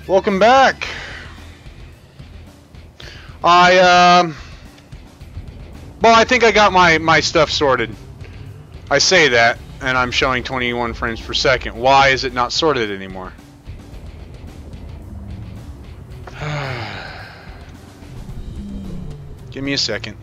Welcome back. Well, I think I got my stuff sorted. I say that, and I'm showing 21 frames per second. Why is it not sorted anymore? Give me a second.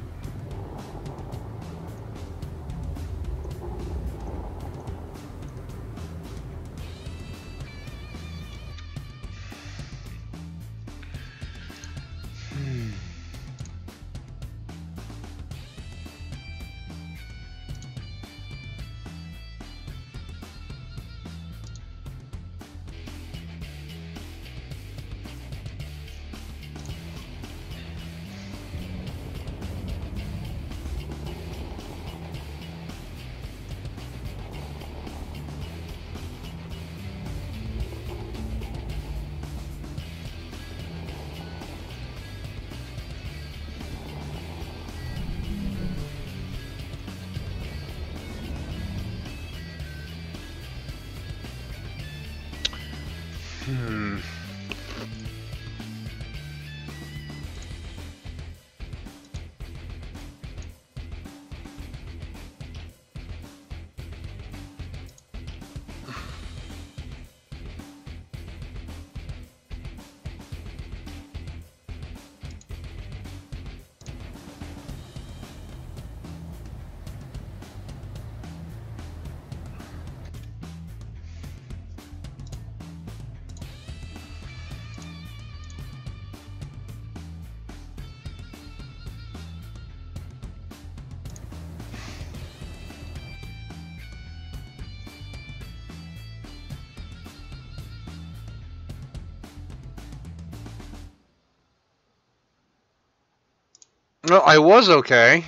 Well, I was okay.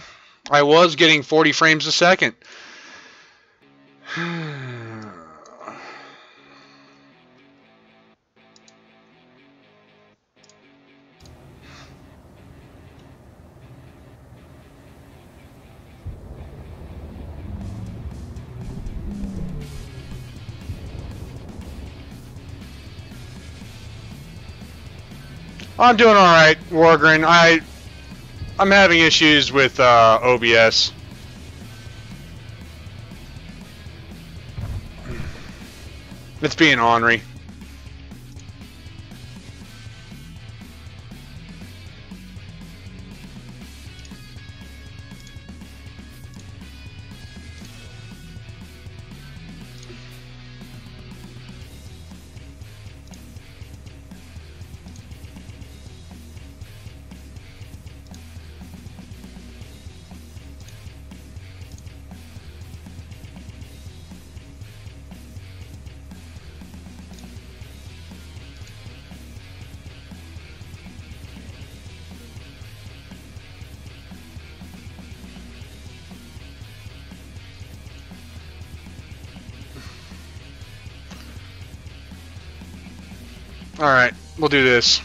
I was getting 40 frames a second. I'm doing all right, Wargren. I'm having issues with OBS. It's being ornery. Alright, we'll do this.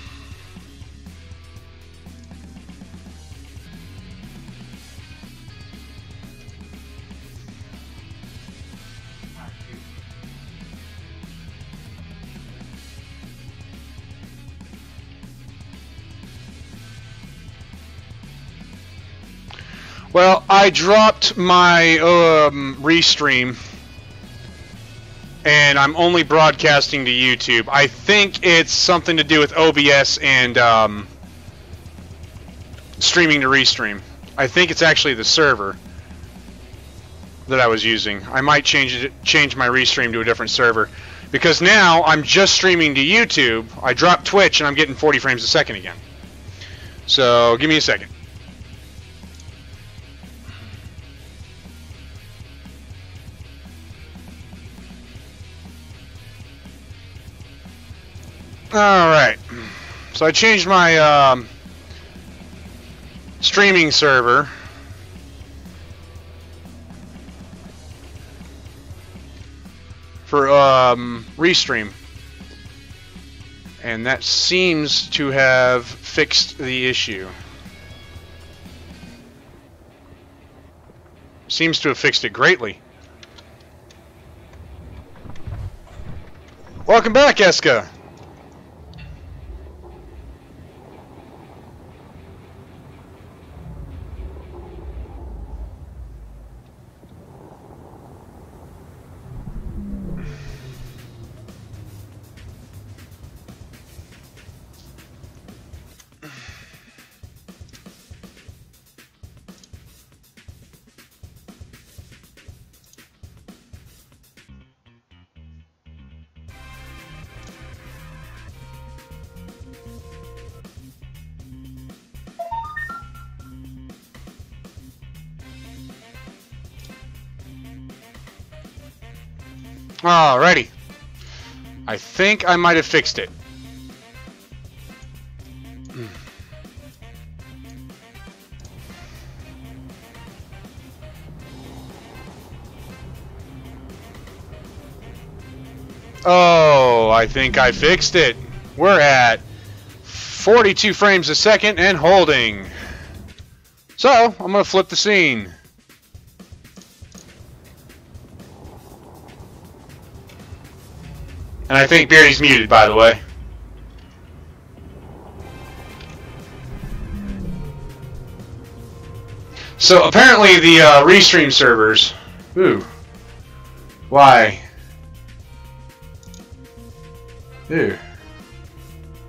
Well, I dropped my restream, and I'm only broadcasting to YouTube. I think it's something to do with OBS and streaming to restream. I think it's actually the server that I was using. I might change my restream to a different server, because now I'm just streaming to YouTube. I dropped Twitch and I'm getting 40 frames a second again. So give me a second. Alright, so I changed my streaming server for Restream, and that seems to have fixed the issue. Seems to have fixed it greatly. Welcome back, Eska. Alrighty. I think I might have fixed it. Oh, I think I fixed it. We're at 42 frames a second and holding. So, I'm going to flip the scene. And I think Beardie's muted, by the way. So, apparently the restream servers... Ooh. Why? Ew.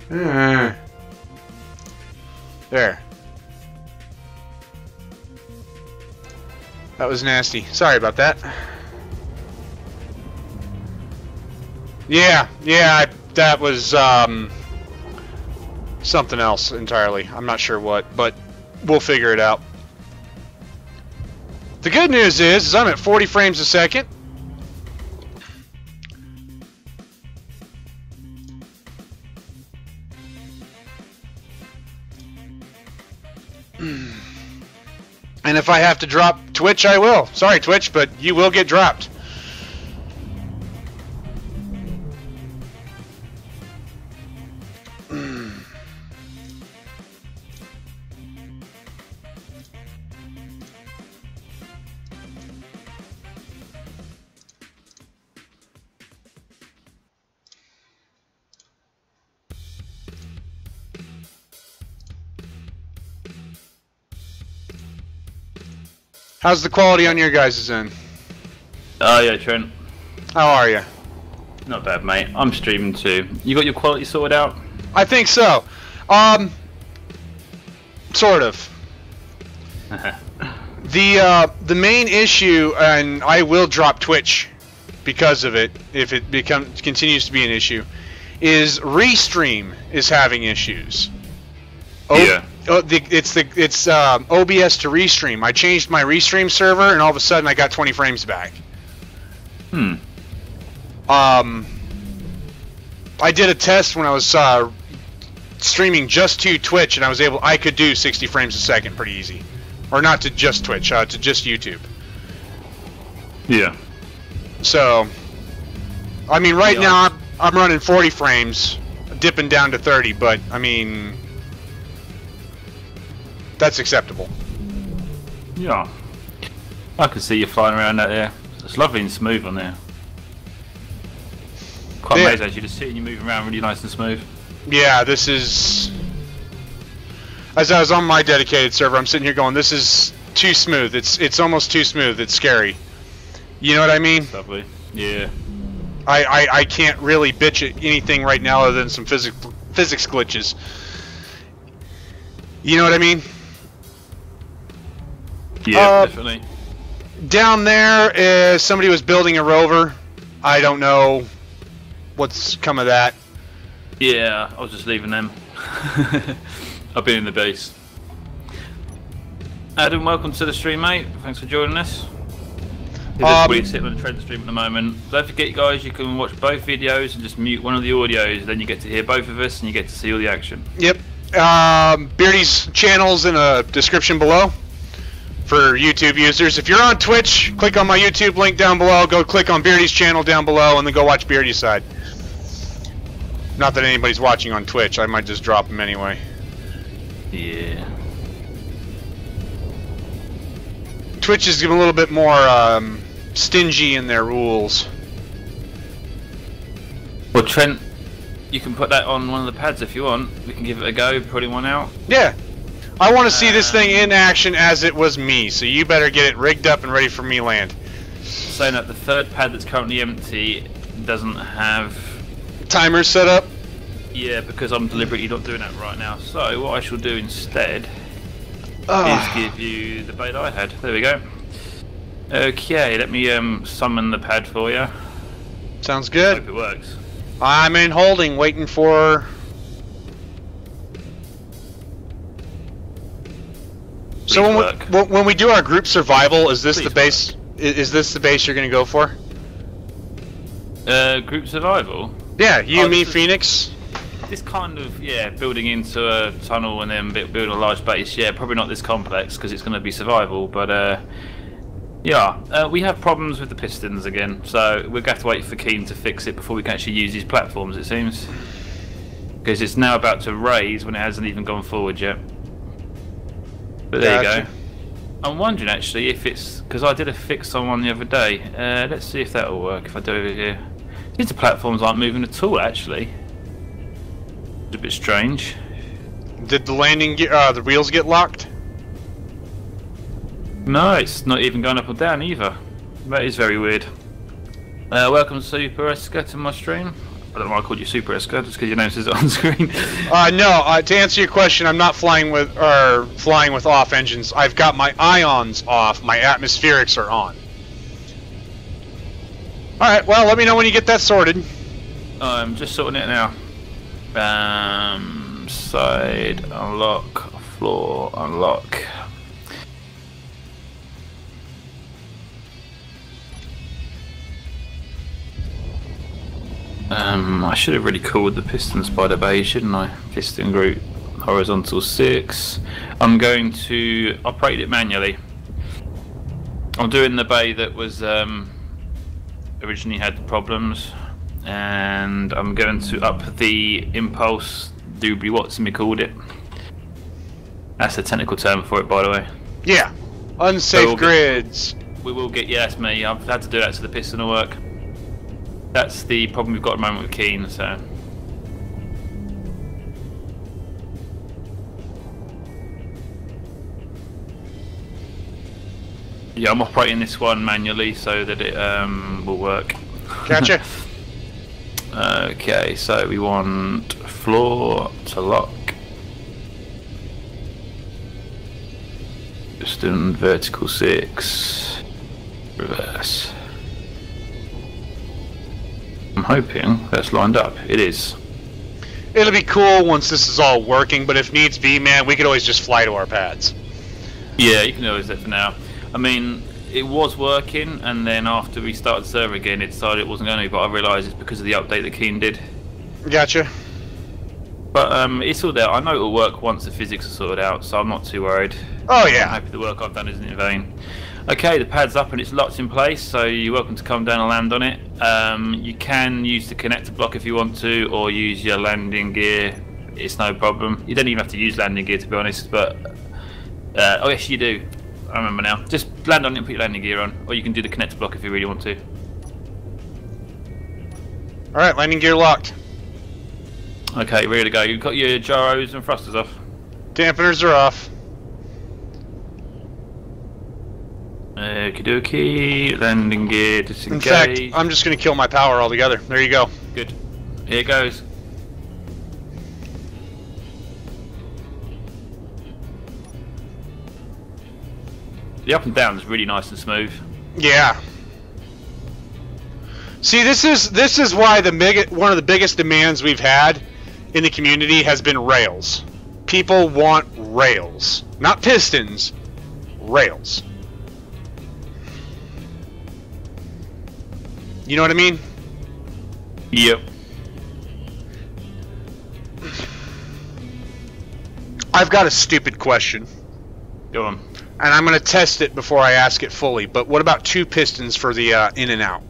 There. That was nasty. Sorry about that. Yeah, that was something else entirely. I'm not sure what, but we'll figure it out. The good news is I'm at 40 frames a second. And if I have to drop Twitch, I will. Sorry, Twitch, but you will get dropped. How's the quality on your guys' end? Oh yeah, Trent. How are you? Not bad, mate. I'm streaming too. You got your quality sorted out? I think so. Sort of. The main issue, and I will drop Twitch because of it if it continues to be an issue, is Restream is having issues. Yeah. It's OBS to Restream. I changed my Restream server, and all of a sudden I got 20 frames back. I did a test when I was streaming just to Twitch, and I could do 60 frames a second pretty easy, or not to just Twitch, to just YouTube. Yeah. So, I mean, right now I'm running 40 frames, dipping down to 30, but I mean, that's acceptable. Yeah. I can see you flying around out there. It's lovely and smooth on there. Quite amazing actually, just seeing you moving around really nice and smooth. Yeah, this is... As I was on my dedicated server, I'm sitting here going, this is too smooth. It's almost too smooth. It's scary. You know what I mean? Lovely. Yeah. I can't really bitch at anything right now other than some physics glitches. You know what I mean? Yeah, definitely. Down there, somebody was building a rover. I don't know what's come of that. Yeah, I was just leaving them. I've been in the base. Adam, welcome to the stream, mate. Thanks for joining us. We're sitting on the Trent stream at the moment. Don't forget, guys, you can watch both videos and just mute one of the audios. Then you get to hear both of us and you get to see all the action. Yep. Beardie's channel's in the description below for YouTube users. If you're on Twitch, click on my YouTube link down below. Go click on Beardie's channel down below, and then go watch Beardie's side. Not that anybody's watching on Twitch. I might just drop them anyway. Yeah. Twitch is a little bit more stingy in their rules. Well, Trent, you can put that on one of the pads if you want. We can give it a go, putting one out. Yeah. I want to see this thing in action as it was me, so you better get it rigged up and ready for me land. Saying that the third pad that's currently empty doesn't have... Timer set up? Yeah, because I'm deliberately not doing that right now. So what I shall do instead is give you the bait I had. There we go. Okay, let me summon the pad for you. Sounds good. Hope it works. I'm in holding, waiting for... So when we do our group survival, is this the base? Is this the base you're going to go for? Group survival? Yeah, you, me, Phoenix. This kind of, yeah, building into a tunnel and then building a large base, yeah, probably not this complex because it's going to be survival, but yeah, we have problems with the pistons again, so we're going to have to wait for Keen to fix it before we can actually use these platforms, it seems. Because it's now about to raise when it hasn't even gone forward yet. But there you go. I'm wondering actually if it's, because I did a fix on one the other day, let's see if that'll work if I do it here. These platforms aren't moving at all actually. It's a bit strange. Did the landing the wheels get locked? No, it's not even going up or down either. That is very weird. Welcome Super Esker to my stream. I don't know why I called you Super Esker, just because your name says it on screen. No, to answer your question, I'm not flying with off engines. I've got my ions off, my atmospherics are on. Alright, well, let me know when you get that sorted. I'm just sorting it now. Side, unlock, floor, unlock. I should have really called the piston spider bay, shouldn't I? Piston group, horizontal 6. I'm going to operate it manually. I'm doing the bay that was originally had problems, and I'm going to up the impulse doobly what's we called it. That's a technical term for it, by the way. Yeah, unsafe grids. We will get, yeah, that's me. I've had to do that so the piston will work. That's the problem we've got at the moment with Keen, so. Yeah, I'm operating this one manually so that it will work. Gotcha. Okay, so we want floor to lock. Piston vertical 6. Reverse. I'm hoping that's lined up. It is. It'll be cool once this is all working, but if needs be, man, we could always just fly to our pads. Yeah, you can always do it for now. I mean, it was working, and then after we started the server again, it decided it wasn't going to, but I realised it's because of the update that Keen did. Gotcha. But it's all there. I know it'll work once the physics are sorted out, so I'm not too worried. Oh yeah. I'm happy the work I've done isn't in vain. Okay, the pad's up and it's locked in place, so you're welcome to come down and land on it. You can use the connector block if you want to, or use your landing gear. It's no problem. You don't even have to use landing gear, to be honest, but... oh yes, you do. I remember now. Just land on it and put your landing gear on, or you can do the connector block if you really want to. Alright, landing gear locked. Okay, ready to go. You've got your gyros and thrusters off. Dampeners are off. Okie dokie, landing gear disengage. In fact, I'm just going to kill my power altogether. There you go. Good. Here it goes. The up and down is really nice and smooth. Yeah. See, this is why one of the biggest demands we've had in the community has been rails. People want rails, not pistons, rails. You know what I mean? Yep. I've got a stupid question. Go on. And I'm going to test it before I ask it fully, but what about 2 pistons for the in and out?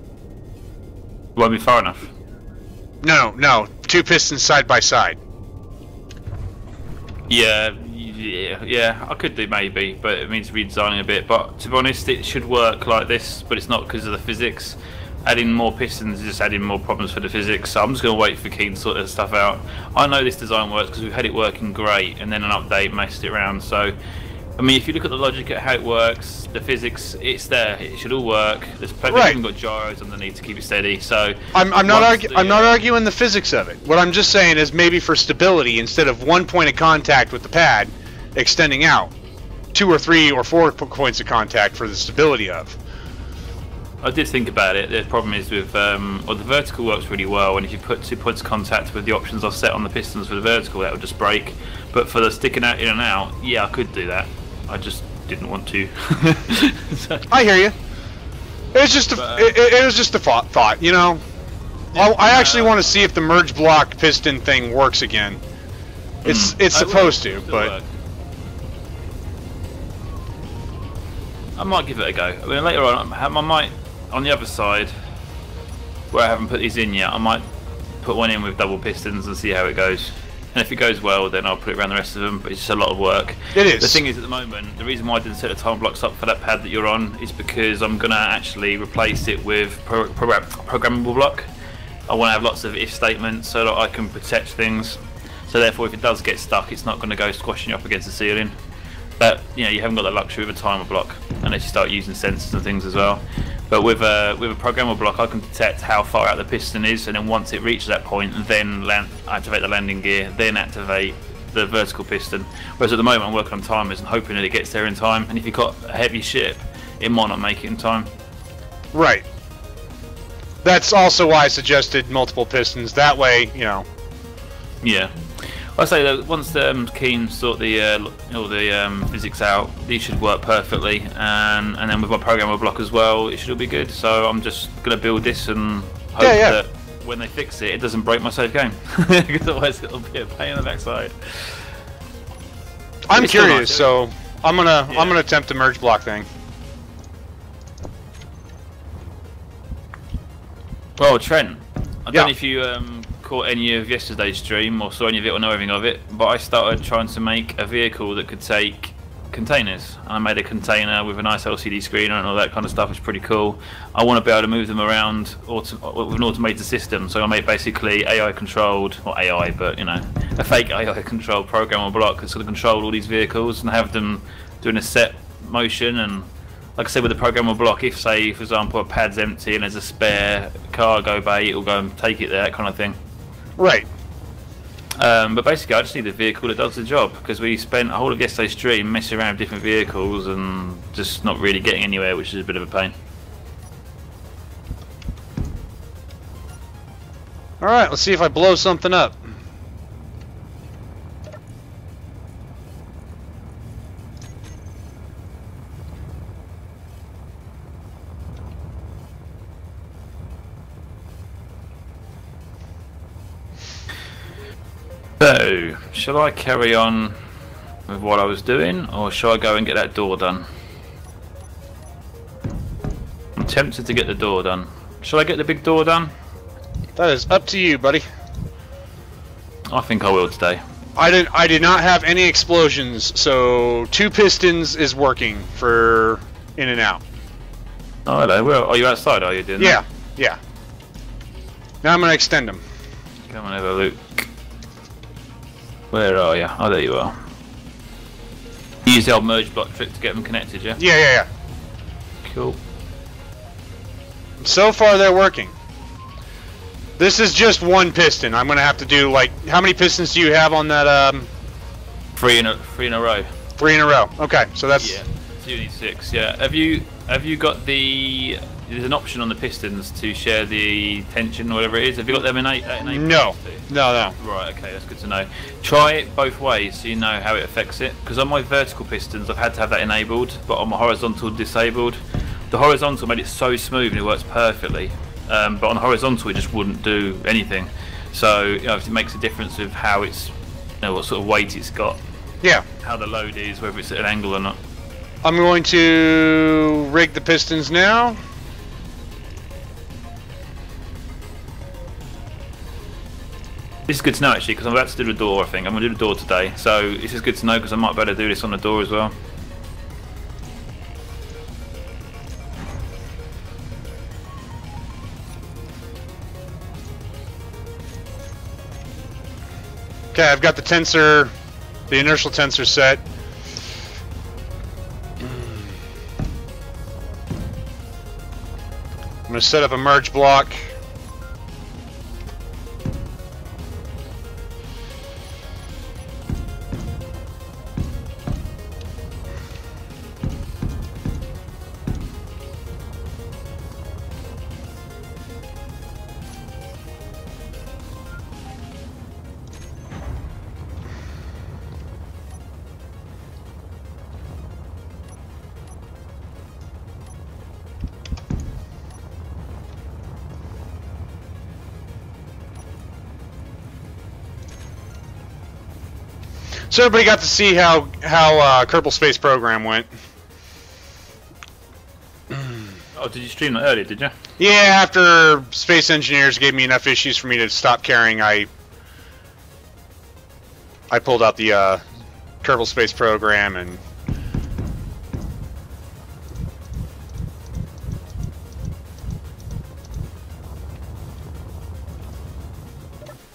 Won't be far enough. No, 2 pistons side by side. Yeah, I could do maybe, but it means redesigning a bit. But to be honest, it should work like this, but it's not because of the physics. Adding more pistons is just adding more problems for the physics, so I'm just going to wait for Keen to sort this stuff out. I know this design works because we've had it working great, and then an update messed it around, so... I mean, if you look at the logic at how it works, the physics, it's there. It should all work. There's plenty. Right. Even got gyros underneath to keep it steady. So I'm not arguing the physics of it. What I'm just saying is maybe for stability, instead of 1 point of contact with the pad extending out, 2 or 3 or 4 points of contact for the stability of. I did think about it. The problem is with well, the vertical works really well, and if you put 2 points of contact with the options I've set on the pistons for the vertical, that would just break. But for the sticking out in and out, yeah, I could do that. I just didn't want to. So. I hear you. It was just a thought, you know. I actually want to see if the merge block piston thing works again. It's supposed to, but work. I might give it a go. I mean, later on, I might on the other side where I haven't put these in yet. I might put one in with double pistons and see how it goes. And if it goes well, then I'll put it around the rest of them. But it's just a lot of work. It is. The thing is, at the moment, the reason why I didn't set the time blocks up for that pad that you're on is because I'm gonna actually replace it with programmable block. I want to have lots of if statements so that I can protect things. So therefore, if it does get stuck, it's not going to go squashing up against the ceiling. But you know, you haven't got the luxury of a timer block unless you start using sensors and things as well. But with a programmable block, I can detect how far out the piston is, and then once it reaches that point, then activate the landing gear, then activate the vertical piston. Whereas at the moment, I'm working on timers and hoping that it gets there in time. And if you've got a heavy ship, it might not make it in time. Right. That's also why I suggested multiple pistons. That way, you know. Yeah. I say that once Keen sort all the physics out, these should work perfectly, and then with my programmable block as well, it should all be good. So I'm just gonna build this and hope that when they fix it, it doesn't break my save game, because otherwise it'll be a pain in the backside. I'm curious, so I'm gonna attempt the merge block thing. Well, Trent, I don't know if you caught any of yesterday's stream or saw any of it or know anything of it, but I started trying to make a vehicle that could take containers. And I made a container with a nice LCD screen and all that kind of stuff. It's pretty cool. I want to be able to move them around with an automated system. So I made basically AI controlled, or AI, but you know, a fake AI controlled programmable block that's going to control all these vehicles and have them doing a set motion. And like I said, with the programmable block, if say, for example, a pad's empty and there's a spare cargo bay, it'll go and take it there, that kind of thing. Right. But basically, I just need a vehicle that does the job, because we spent a whole of yesterday's stream messing around with different vehicles and just not really getting anywhere, which is a bit of a pain. Alright, let's see if I blow something up. So, shall I carry on with what I was doing, or shall I go and get that door done? I'm tempted to get the door done. Shall I get the big door done? That is up to you, buddy. I think I will today. I did not have any explosions, so 2 pistons is working for in and out. Oh, hello. Where are you? Outside, are you doing that? Yeah. Now I'm going to extend them. Come on, have a look. Where are you? Oh, there you are. You use the old merge block trick to get them connected, yeah? Yeah. Cool. So far, they're working. This is just 1 piston. I'm going to have to do, like, how many pistons do you have on that? 3 in a row. 3 in a row. Okay, so that's... Yeah. So you need 6, yeah. Have you got the... There's an option on the pistons to share the tension or whatever it is. Have you got them enabled? No. Right, okay, that's good to know. Try it both ways so you know how it affects it. Because on my vertical pistons, I've had to have that enabled, but on my horizontal, disabled. The horizontal made it so smooth and it works perfectly. But on the horizontal, it just wouldn't do anything. So, you know, it makes a difference with how it's, you know, what sort of weight it's got. Yeah. How the load is, whether it's at an angle or not. I'm going to rig the pistons now. This is good to know actually, because I'm about to do the door. I think I'm going to do the door today, so this is good to know because I might be able to do this on the door as well. Okay, I've got the tensor, the inertial tensor set. I'm going to set up a merge block. So everybody got to see how Kerbal Space Program went. Oh, did you stream that earlier, did you? Yeah, after Space Engineers gave me enough issues for me to stop caring, I pulled out the Kerbal Space Program and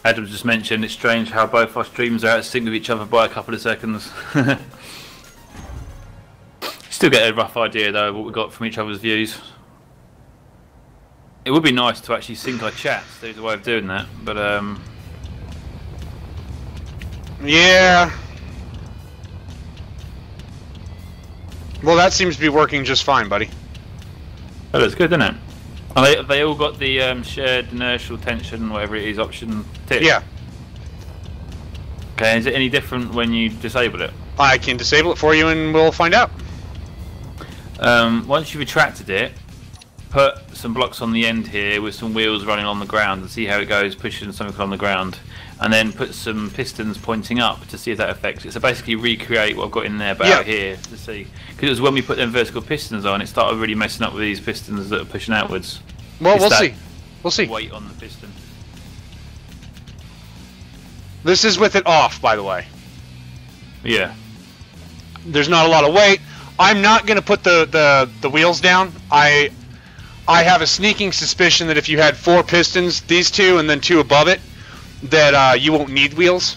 Adam just mentioned it's strange how both our streams are out of sync with each other by a couple of seconds. Still get a rough idea though of what we got from each other's views. It would be nice to actually sync our chats. There's a way of doing that, but yeah. Well, that seems to be working just fine, buddy. Oh, that's good, isn't it? And they all got the shared inertial tension, whatever it is, option tick? Yeah. Okay, is it any different when you disable it? I can disable it for you and we'll find out. Once you've retracted it, put some blocks on the end here with some wheels running on the ground and see how it goes pushing something on the ground. And then put some pistons pointing up to see if that affects it. So basically recreate what I've got in there but out here to see. Because it was when we put them vertical pistons on, it started really messing up with these pistons that are pushing outwards. Well, we'll see. We'll see. Weight on the piston. This is with it off, by the way. Yeah. There's not a lot of weight. I'm not going to put the wheels down. I have a sneaking suspicion that if you had 4 pistons, these 2 and then 2 above it, that you won't need wheels.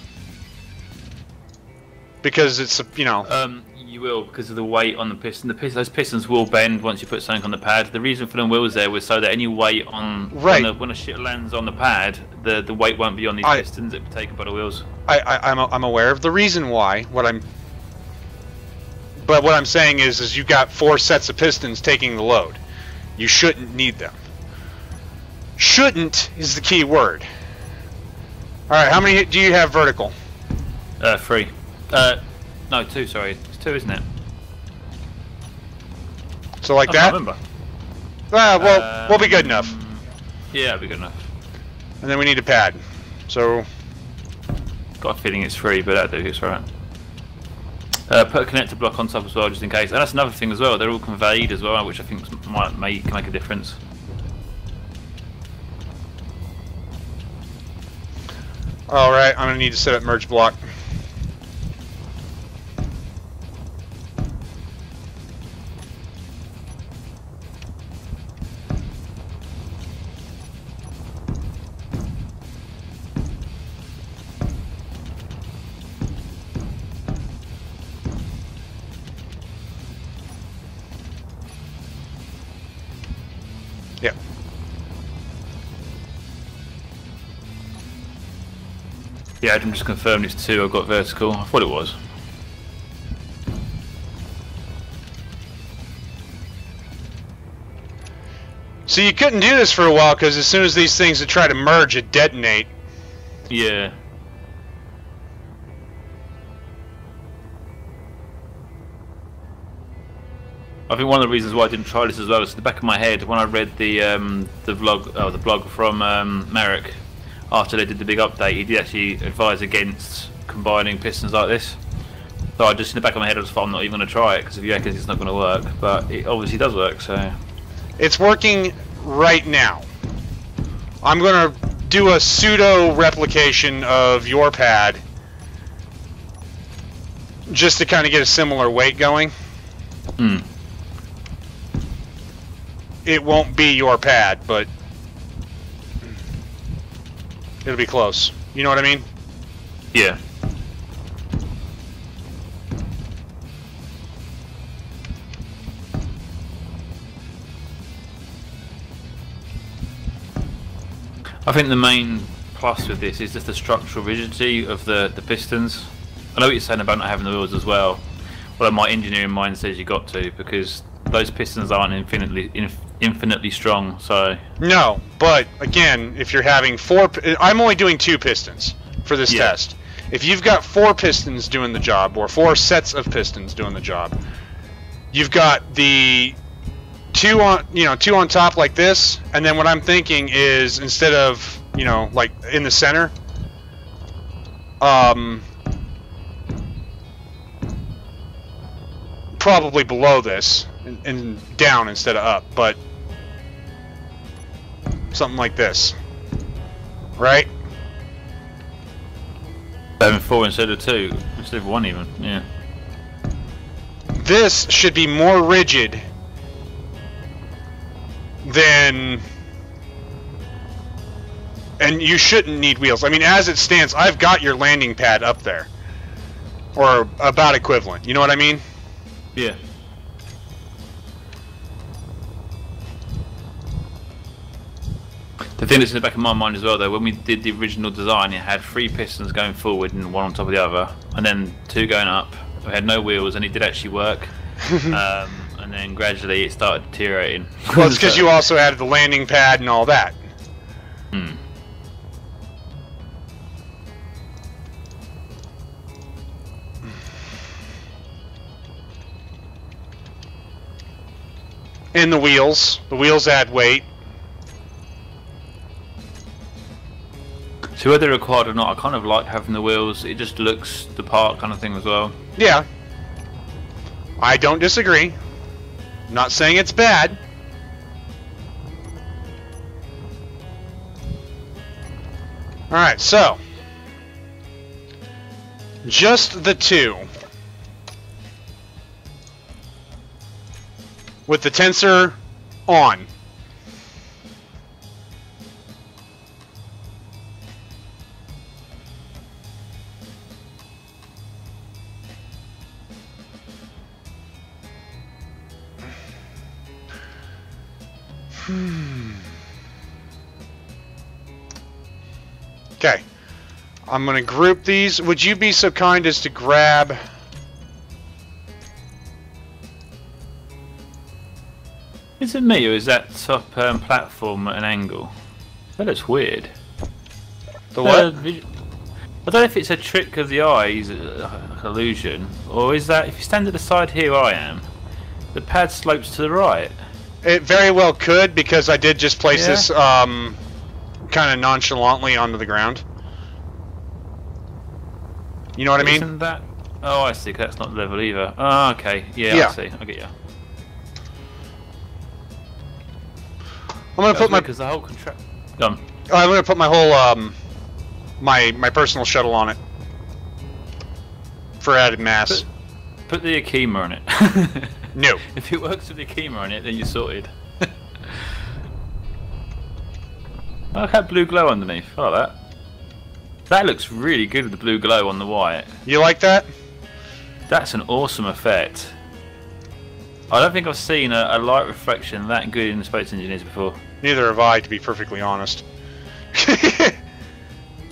Because it's, you know... you will, because of the weight on the piston. Those pistons will bend once you put something on the pad. The reason for the wheels there was so that any weight on... Right. When a shit lands on the pad, the weight won't be on these pistons, it'll be taken by the wheels. I'm aware of the reason why. But what I'm saying is you've got 4 sets of pistons taking the load. You shouldn't need them. Shouldn't is the key word. Alright, how many do you have vertical? 3. No, 2, sorry. It's 2, isn't it? So like I that? can't remember. Well, we'll be good enough. Yeah, it'll be good enough. And then we need a pad. So... Got a feeling it's 3, but that'll do, it's alright. Put a connector block on top as well, just in case. And that's another thing as well, they're all conveyed as well, which I think might make a difference. Alright, I'm going to need to set up merge block. Yep. Yeah, Adam just confirmed it's 2, I've got vertical. I thought it was. So you couldn't do this for a while because as soon as these things would try to merge, it'd detonate. Yeah. I think one of the reasons why I didn't try this as well is in the back of my head when I read the blog from Merrick after they did the big update, he did actually advise against combining pistons like this. So I just in the back of my head I just thought I'm not even going to try it because if you reckon it's not going to work, but it obviously does work. So it's working right now. I'm going to do a pseudo replication of your pad just to kind of get a similar weight going. Hmm. It won't be your pad, but it'll be close. You know what I mean? Yeah. I think the main plus with this is just the structural rigidity of the pistons. I know what you're saying about not having the wheels as well. Well, my engineering mind says you got to, because those pistons aren't infinitely strong. So no, but again, if you're having 4, I'm only doing 2 pistons for this test. If you've got 4 pistons doing the job, or 4 sets of pistons doing the job, you've got the 2 on top like this, and then what I'm thinking is instead of like in the center, probably below this and down instead of up, but something like this, right? Having 4 instead of 2, instead of 1 even. Yeah. This should be more rigid than, and you shouldn't need wheels. I mean, as it stands, I've got your landing pad up there, or about equivalent. You know what I mean? Yeah. The thing that's in the back of my mind as well, though, when we did the original design, it had 3 pistons going forward and 1 on top of the other, and then 2 going up. We had no wheels, and it did actually work. And then gradually it started deteriorating. Well, it's because you also added the landing pad and all that. Hmm. And the wheels. The wheels add weight. So whether required or not, I kind of like having the wheels. It just looks the part kind of thing as well. Yeah. I don't disagree. I'm not saying it's bad. Alright, so. Just the 2. With the tensor on. Okay. I'm going to group these. Would you be so kind as to grab... Is it me, or is that top platform at an angle? That looks weird. The what? I don't know if it's a trick of the eyes, illusion, or is that if you stand at the side here where I am, the pad slopes to the right. It very well could, because I did just place this kind of nonchalantly onto the ground. You know what I mean? Isn't that... Oh, I see, 'cause that's not level either. Oh, okay. Yeah, I see. I get you. I'm gonna put my... Because the whole contract... Done. I'm gonna put my whole, my personal shuttle on it. For added mass. Put the Akima on it. No. If it works with the Akima on it, then you're sorted. I like that blue glow underneath. I like that. That looks really good with the blue glow on the white. You like that? That's an awesome effect. I don't think I've seen a light reflection that good in the Space Engineers before. Neither have I, to be perfectly honest.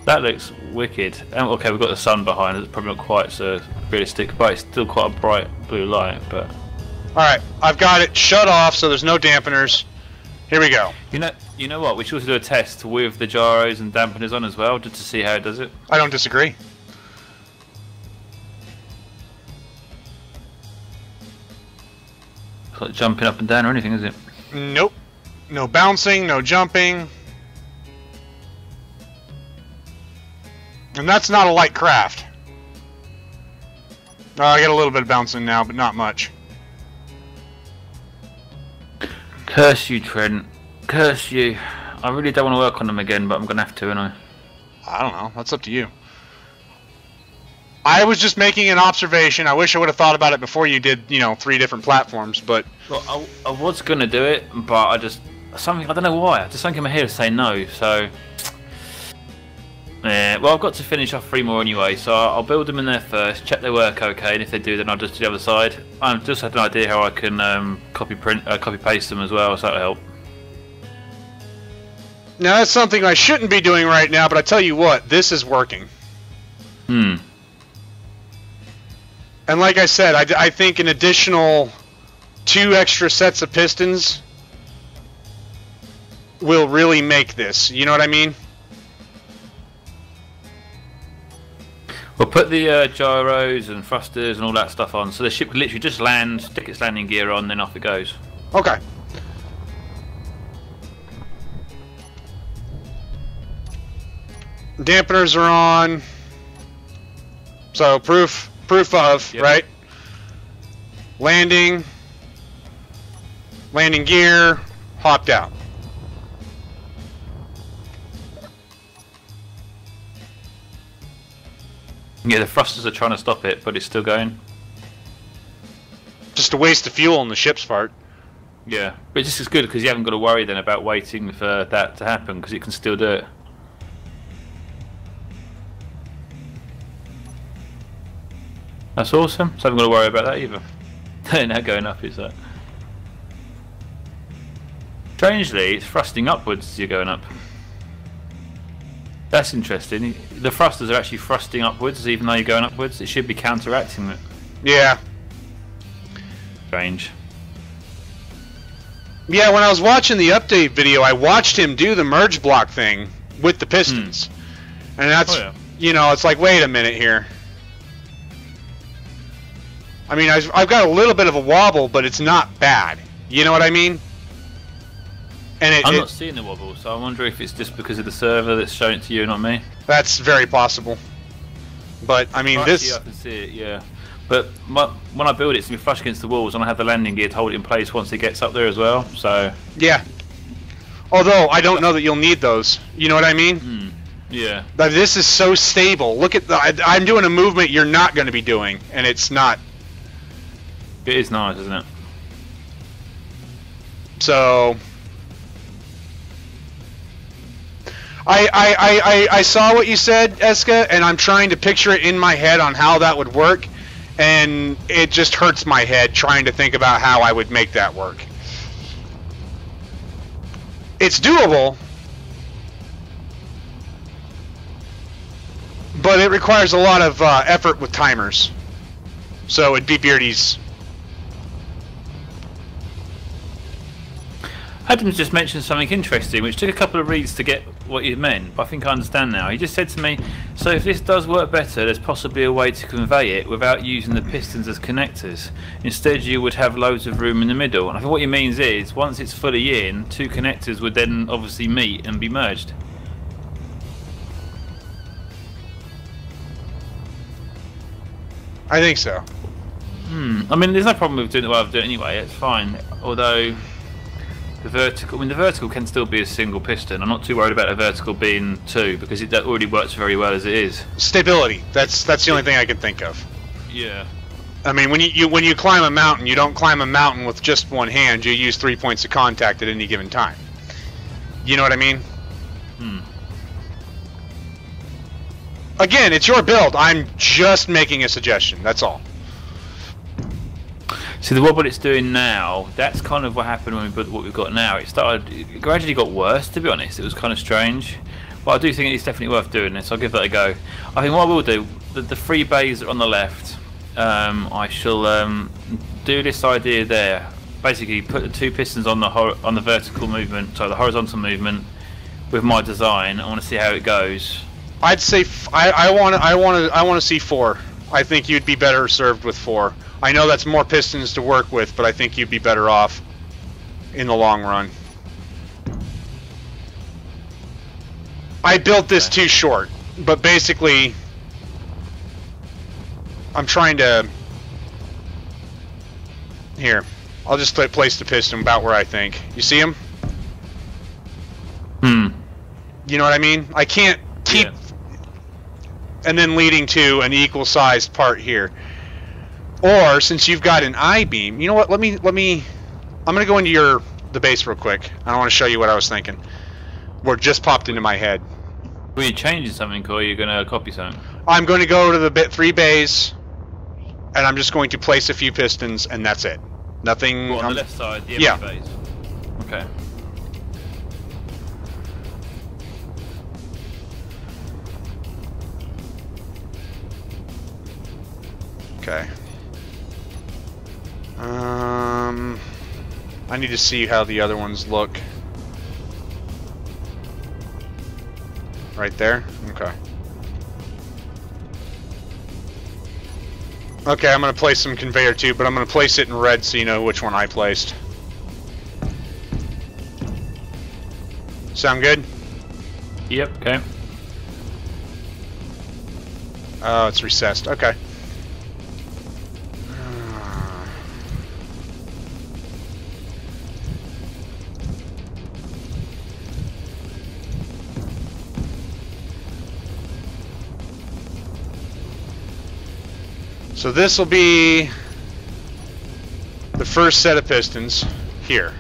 That looks wicked. Okay, we've got the sun behind it. It's probably not quite so realistic, but it's still quite a bright blue light. But alright, I've got it shut off so there's no dampeners. Here we go. You know what? We should also do a test with the gyros and dampeners on as well, just to see how it does it. I don't disagree. It's not jumping up and down or anything, is it? Nope. No bouncing, no jumping. And that's not a light craft. I get a little bit of bouncing now, but not much. Curse you, Trent. Curse you. I really don't want to work on them again, but I'm going to have to, aren't I don't know. That's up to you. I was just making an observation. I wish I would have thought about it before you did, 3 different platforms, but... Well, I was going to do it, but I don't know why. Just something in my head to say no, so... Yeah, well, I've got to finish off 3 more anyway, so I'll build them in there first, check they work okay, and if they do, then I'll just do the other side. I just had an idea how I can copy paste them as well, so that'll help. Now, that's something I shouldn't be doing right now, but I tell you what, this is working. Hmm. And like I said, I think an additional 2 extra sets of pistons will really make this. You know what I mean? We'll put the gyros and thrusters and all that stuff on, so the ship can literally just land, stick its landing gear on, then off it goes. Okay. Dampeners are on. So proof of, yep. Right? Landing. Landing gear. Hopped out. Yeah, the thrusters are trying to stop it, but it's still going. Just a waste of fuel on the ship's part. Yeah, but this is good because you haven't got to worry then about waiting for that to happen because it can still do it. That's awesome. So I haven't got to worry about that either. Now going up is that. Strangely, it's thrusting upwards as you're going up. That's interesting. The thrusters are actually thrusting upwards even though you're going upwards. It should be counteracting it. Yeah. Strange. Yeah, when I was watching the update video, I watched him do the merge block thing with the pistons. And that's, you know, it's like, wait a minute here. I mean, I've got a little bit of a wobble, but it's not bad. You know what I mean? And I'm not seeing the wobble, so I wonder if it's just because of the server that's showing it to you, not me. That's very possible. But, I mean, Actually, I can see it, yeah. But when I build it, it's going to be flush against the walls, and I have the landing gear to hold it in place once it gets up there as well, so... Yeah. Although, I don't know that you'll need those. You know what I mean? Yeah. But this is so stable. Look at the... I'm doing a movement you're not going to be doing, and it's not... It is nice, isn't it? So... I saw what you said, Eska, and I'm trying to picture it in my head on how that would work, and it just hurts my head trying to think about how I would make that work. It's doable, but it requires a lot of effort with timers. So it'd be Beardie's. Adams just mentioned something interesting, which took a couple of reads to get what he meant, but I think I understand now. He just said to me, so if this does work better, there's possibly a way to convey it without using the pistons as connectors. Instead, you would have loads of room in the middle. And I think what he means is, once it's fully in, two connectors would then obviously meet and be merged. I think so. I mean, there's no problem with doing it the way I've done it anyway, it's fine. Although... the vertical can still be a single piston. I'm not too worried about a vertical being two because that already works very well as it is. Stability. That's the only thing I can think of. Yeah. I mean, when you climb a mountain, you don't climb a mountain with just one hand. You use 3 points of contact at any given time. You know what I mean? Again, it's your build. I'm just making a suggestion. That's all. See, the wobble it's doing now, that's kind of what happened when we built what we've got now. It gradually got worse, to be honest. It was kind of strange. But I do think it's definitely worth doing this. I'll give that a go. I think what I will do, the three bays are on the left. I shall do this idea there. Basically, put the two pistons on the vertical movement, so the horizontal movement, with my design. I want to see how it goes. I'd say I want to see 4. I think you'd be better served with 4. I know that's more pistons to work with, but I think you'd be better off in the long run. I built this too short, but basically I'm trying to... Here, I'll just place the piston about where I think. You see him? You know what I mean? I can't keep... And then leading to an equal-sized part here. Or, since you've got an I-beam, you know what, let me... I'm gonna go into the base real quick. I don't want to show you what I was thinking. What just popped into my head. Were you changing something, or are you gonna copy something? I'm going to go to the 3 bays, and I'm just going to place a few pistons, and that's it. Nothing... What, on the left side, the yeah. bays? Okay. Okay. I need to see how the other ones look. Right there? Okay. Okay, I'm going to place some conveyor too, but I'm going to place it in red so you know which one I placed. Sound good? Yep, okay. Oh, it's recessed. Okay. So this will be the first set of pistons here.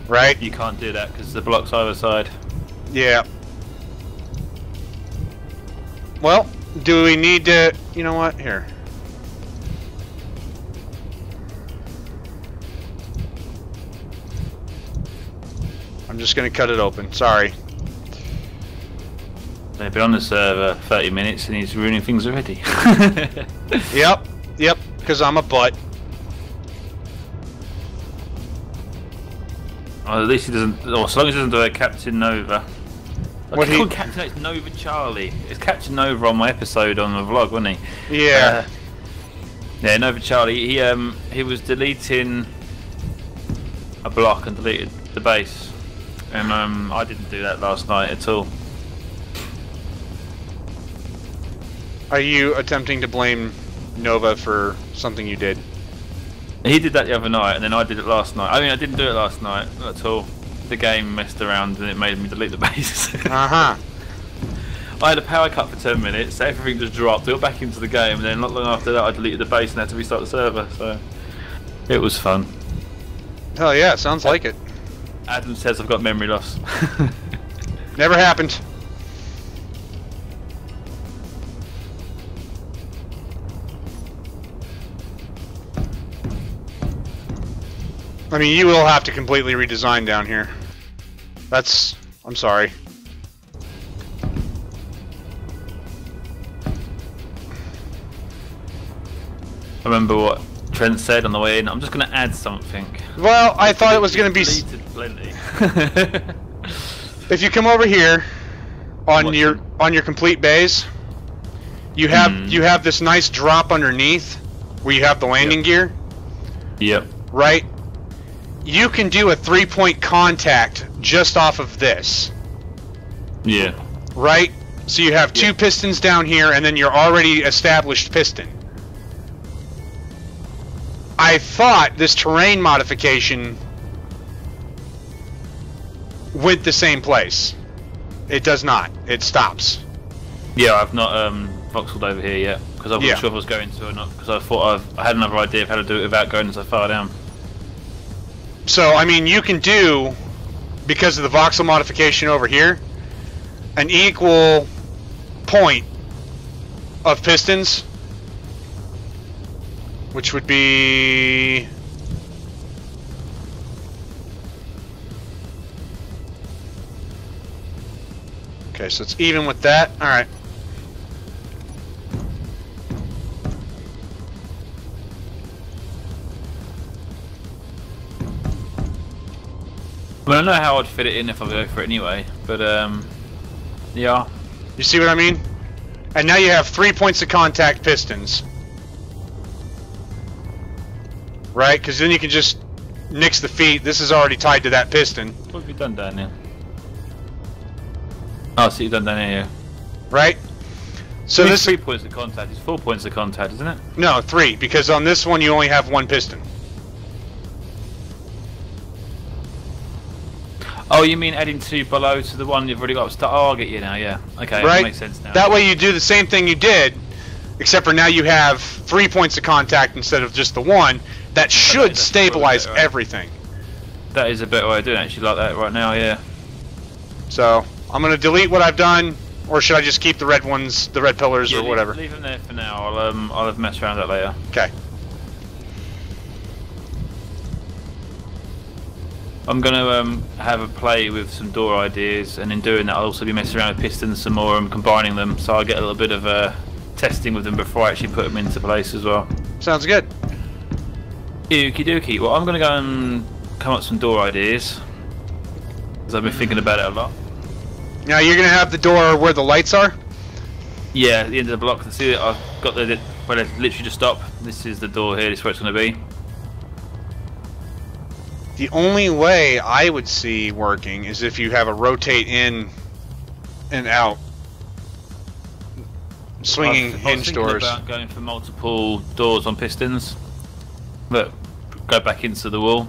Right? You can't do that because the block's either side. Yeah. Well, do we need to... You know what? Here. I'm just going to cut it open. Sorry. They've been on the server 30 minutes and he's ruining things already. Yep. Yep. Because I'm a butt. Well, at least he doesn't... Or as long as he doesn't do a Captain Nova. What he... Captain, it's Nova Charlie. It's Captain Nova on my episode on the vlog, wasn't he? Yeah. Yeah, Nova Charlie. He was deleting a block and deleted the base. And I didn't do that last night at all. Are you attempting to blame Nova for something you did? He did that the other night, and then I did it last night. I mean, I didn't do it last night, not at all. The game messed around and it made me delete the base. Uh-huh. I had a power cut for 10 minutes, everything just dropped, I got back into the game, and then not long after that I deleted the base and had to restart the server, so... It was fun. Hell yeah, sounds like it. Adam says I've got memory loss. Never happened. I mean, you will have to completely redesign down here. That's... I'm sorry. I remember what Trent said on the way in, I'm just going to add something. Well, I thought it was going to be... Deleted plenty. If you come over here on your complete bays, you have this nice drop underneath where you have the landing gear. Yep. Right? You can do a 3-point contact just off of this. Yeah. Right? So you have two pistons down here and then your already established piston. I thought this terrain modification went the same place. It does not. It stops. Yeah, I've not voxeled over here yet because I wasn't sure if I was going to or not because I thought I had another idea of how to do it without going so far down. So, I mean, you can do, because of the voxel modification over here, an equal point of pistons, which would be... Okay, so it's even with that. Alright. Well, I don't know how I'd fit it in if I go for it anyway, but yeah. You see what I mean? And now you have 3 points of contact pistons. Right? Because then you can just nix the feet. This is already tied to that piston. What have you done down here? Oh, so you've done down here, yeah. Right? So this 3 points of contact. It's 4 points of contact, isn't it? No, 3, because on this one you only have one piston. Oh, you mean adding 2 below to the one you've already got? Oh, I get you now, yeah. Okay, Right? that makes sense now. That way you do the same thing you did, except for now you have 3 points of contact instead of just the one. That should stabilize everything. That is a better way of doing it, actually, like that right now, yeah. So, I'm going to delete what I've done, or should I just keep the red ones, the red pillars, or whatever? Leave them there for now. I'll have messed around with that later. Okay. I'm going to have a play with some door ideas, and in doing that I'll also be messing around with pistons some more and combining them, so I'll get a little bit of testing with them before I actually put them into place as well. Sounds good. Okie dokie. Well, I'm going to go and come up with some door ideas, because I've been thinking about it a lot. Now you're going to have the door where the lights are? Yeah, at the end of the block. See, I've got the where they literally just stop. This is the door here. This is where it's going to be. The only way I would see working is if you have a rotate in and out, swinging hinge doors. About going for multiple doors on pistons that go back into the wall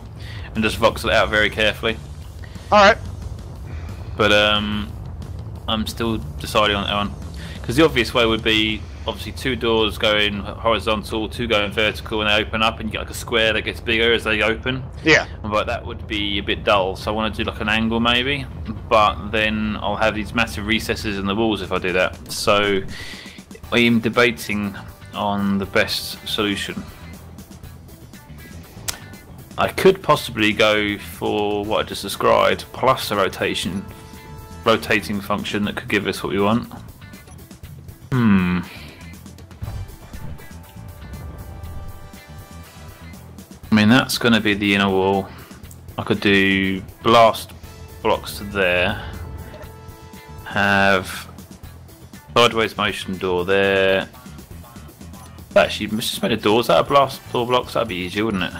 and just voxel it out very carefully. All right. But I'm still deciding on that one because the obvious way would be obviously 2 doors going horizontal, 2 going vertical, and they open up, and you get like a square that gets bigger as they open. Yeah. But that would be a bit dull, so I want to do like an angle maybe. But then I'll have these massive recesses in the walls if I do that. So I'm debating on the best solution. I could possibly go for what I just described, plus a rotating function that could give us what we want. I mean, that's going to be the inner wall. I could do blast blocks to there. Have sideways motion door there. Actually, just made the doors out of blast door blocks. That'd be easier, wouldn't it?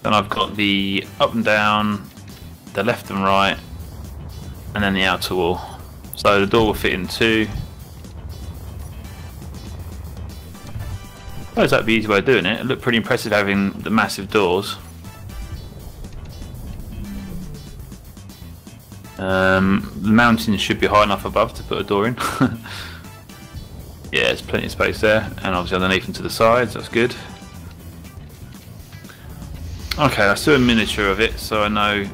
Then I've got the up and down, the left and right, and then the outer wall. So the door will fit in 2. I suppose that'd be an easy way of doing it. It looked pretty impressive having the massive doors. The mountains should be high enough above to put a door in. Yeah, there's plenty of space there, and obviously underneath and to the sides, that's good. Okay, let's do a miniature of it so I know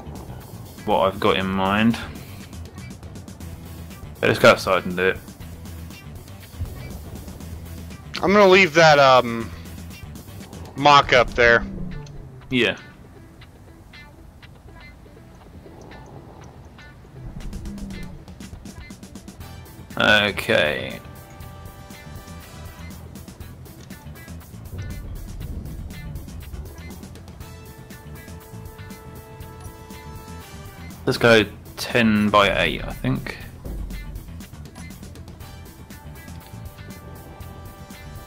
what I've got in mind. Okay, let's go outside and do it. I'm gonna leave that mock up there. Yeah. Okay. Let's go 10 by 8, I think.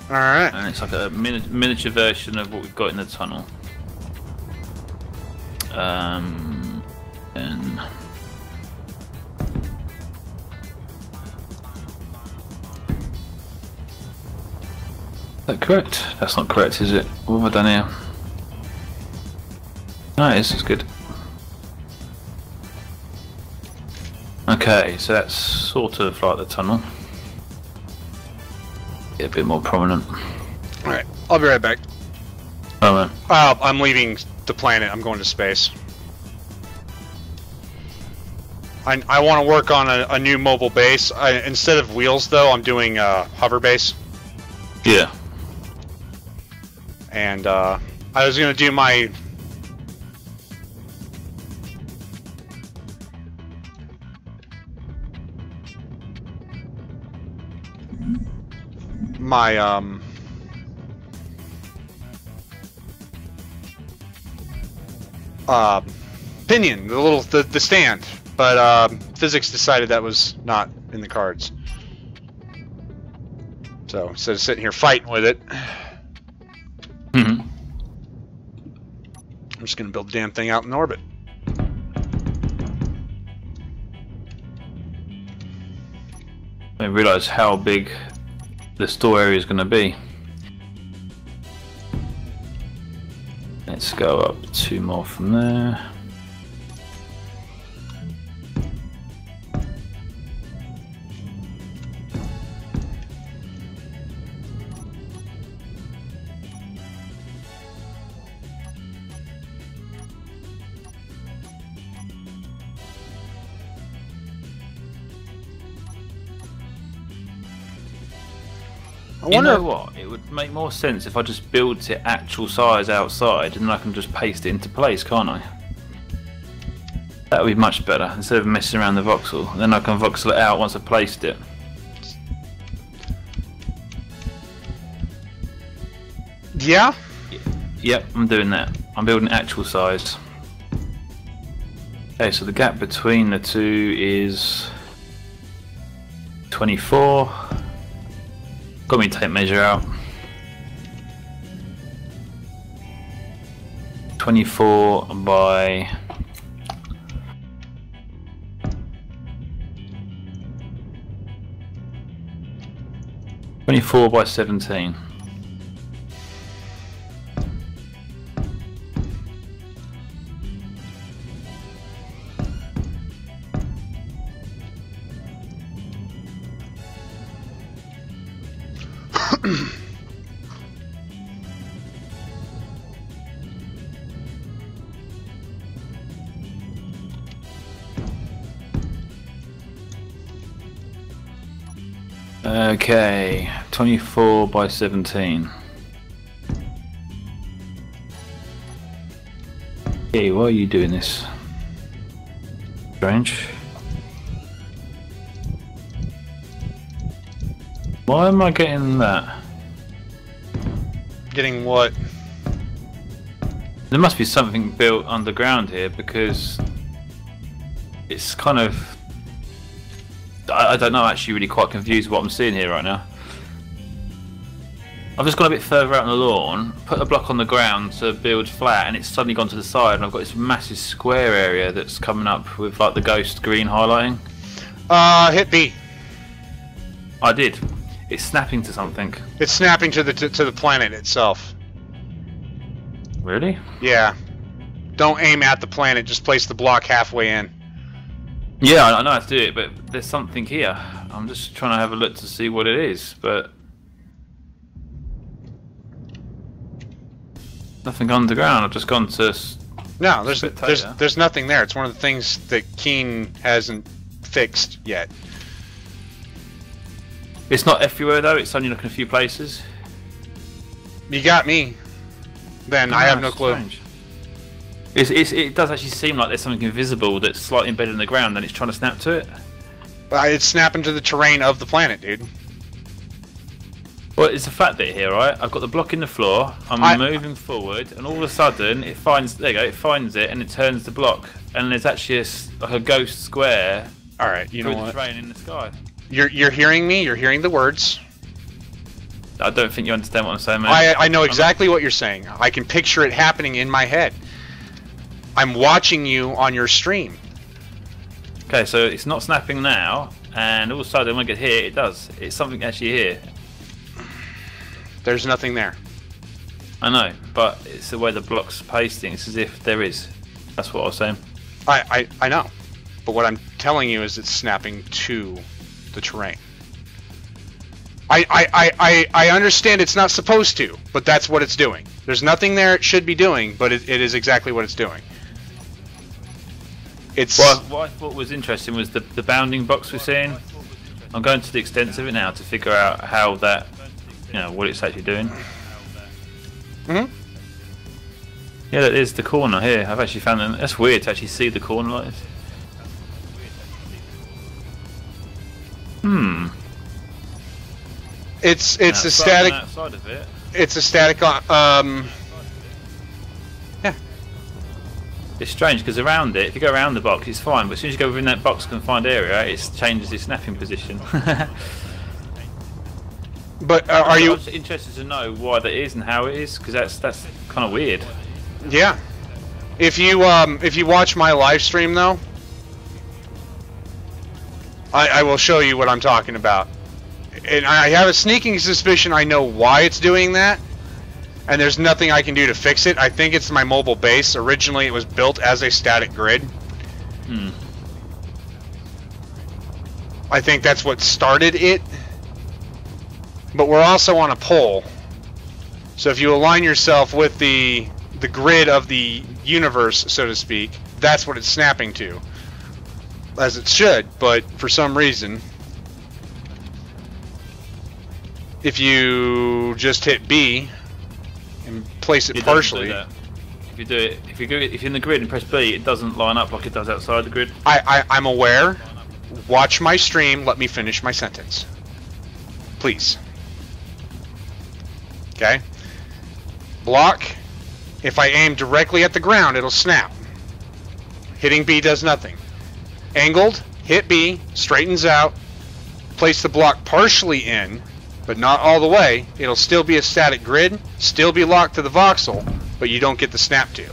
Alright. And it's like a miniature version of what we've got in the tunnel. And is that correct? That's not correct, is it? What have I done here? No, it is. It's good. Okay, so that's sort of like the tunnel. Get a bit more prominent. Alright, I'll be right back. Oh man. I'm leaving the planet. I'm going to space. I want to work on a new mobile base. Instead of wheels, though, I'm doing a hover base. Yeah. And I was going to do my... pinion, the stand, but physics decided that was not in the cards. So instead of sitting here fighting with it, I'm just gonna build the damn thing out in orbit. I didn't realise how big the store area is going to be. Let's go up 2 more from there. You know what? It would make more sense if I just build to actual size outside, and then I can just paste it into place, can't I? That would be much better, instead of messing around the voxel. Then I can voxel it out once I've placed it. Yeah? Yep, I'm doing that. I'm building actual size. Okay, so the gap between the two is 24. Got me to tape measure out. 24 by 24 by 17. Okay, 24 by 17. Hey, why are you doing this? Strange. Why am I getting that? Getting what? There must be something built underground here because it's kind of... I don't know, actually really quite confused what I'm seeing here right now. I've just gone a bit further out on the lawn, put a block on the ground to build flat, and it's suddenly gone to the side, and I've got this massive square area that's coming up with like the ghost green highlighting. Hit B. I did. It's snapping to something. It's snapping to the planet itself. Really? Yeah. Don't aim at the planet, just place the block halfway in. Yeah, I know how to do it, but there's something here. I'm just trying to have a look to see what it is, but nothing underground. I've just gone to... No, there's nothing there. It's one of the things that Keen hasn't fixed yet. It's not everywhere though, it's only looking a few places. You got me. Then I have no clue. Strange. It does actually seem like there's something invisible that's slightly embedded in the ground and it's trying to snap to it. It's snapping to the terrain of the planet, dude. Well, it's a flat bit here, right? I've got the block in the floor, I'm moving forward, and all of a sudden it finds, there you go, it finds it and it turns the block. And there's actually like a ghost square. Alright, you know what? Through the terrain in the sky. You're hearing me, you're hearing the words. I don't think you understand what I'm saying, man. I know exactly what you're saying. I can picture it happening in my head. I'm watching you on your stream. Okay, so it's not snapping now, and all of a sudden when I get here, it does. It's something actually here. There's nothing there. I know, but it's the way the block's pasting. It's as if there is. That's what I was saying. I know. But what I'm telling you is it's snapping to the terrain. I understand it's not supposed to, but that's what it's doing. There's nothing there it should be doing, but it is exactly what it's doing. It's... Well, what I thought was interesting was the bounding box we're seeing. I'm going to the extent of it now to figure out how that, you know, what it's actually doing. Mm-hmm. Yeah, that is the corner here. I've actually found that. That's weird to actually see the corner like this. Hmm. It's a static. Outside of it. It's a static. Yeah. It's strange because around it, if you go around the box, it's fine. But as soon as you go within that box confined area, it changes its snapping position. But are you interested to know why that is and how it is? Because that's kind of weird. Yeah. If you watch my live stream though, I will show you what I'm talking about. And I have a sneaking suspicion I know why it's doing that, and there's nothing I can do to fix it. I think it's my mobile base. Originally it was built as a static grid. Hmm. I think that's what started it. But we're also on a pole. So if you align yourself with the grid of the universe, so to speak, that's what it's snapping to. As it should, but for some reason, if you just hit B and place it partially, if you do it, if you're in the grid and press B, it doesn't line up like it does outside the grid. I'm aware. Watch my stream. Let me finish my sentence, please. Okay. Block. If I aim directly at the ground, it'll snap. Hitting B does nothing. Angled, hit B, straightens out, place the block partially in, but not all the way. It'll still be a static grid, still be locked to the voxel, but you don't get the snap to.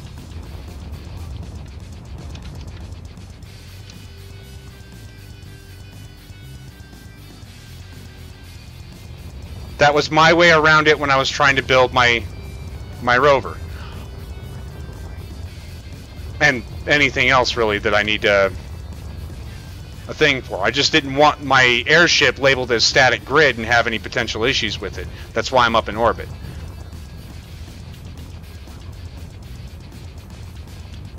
That was my way around it when I was trying to build my rover. And anything else really that I need to a thing for. I just didn't want my airship labeled as static grid and have any potential issues with it. That's why I'm up in orbit.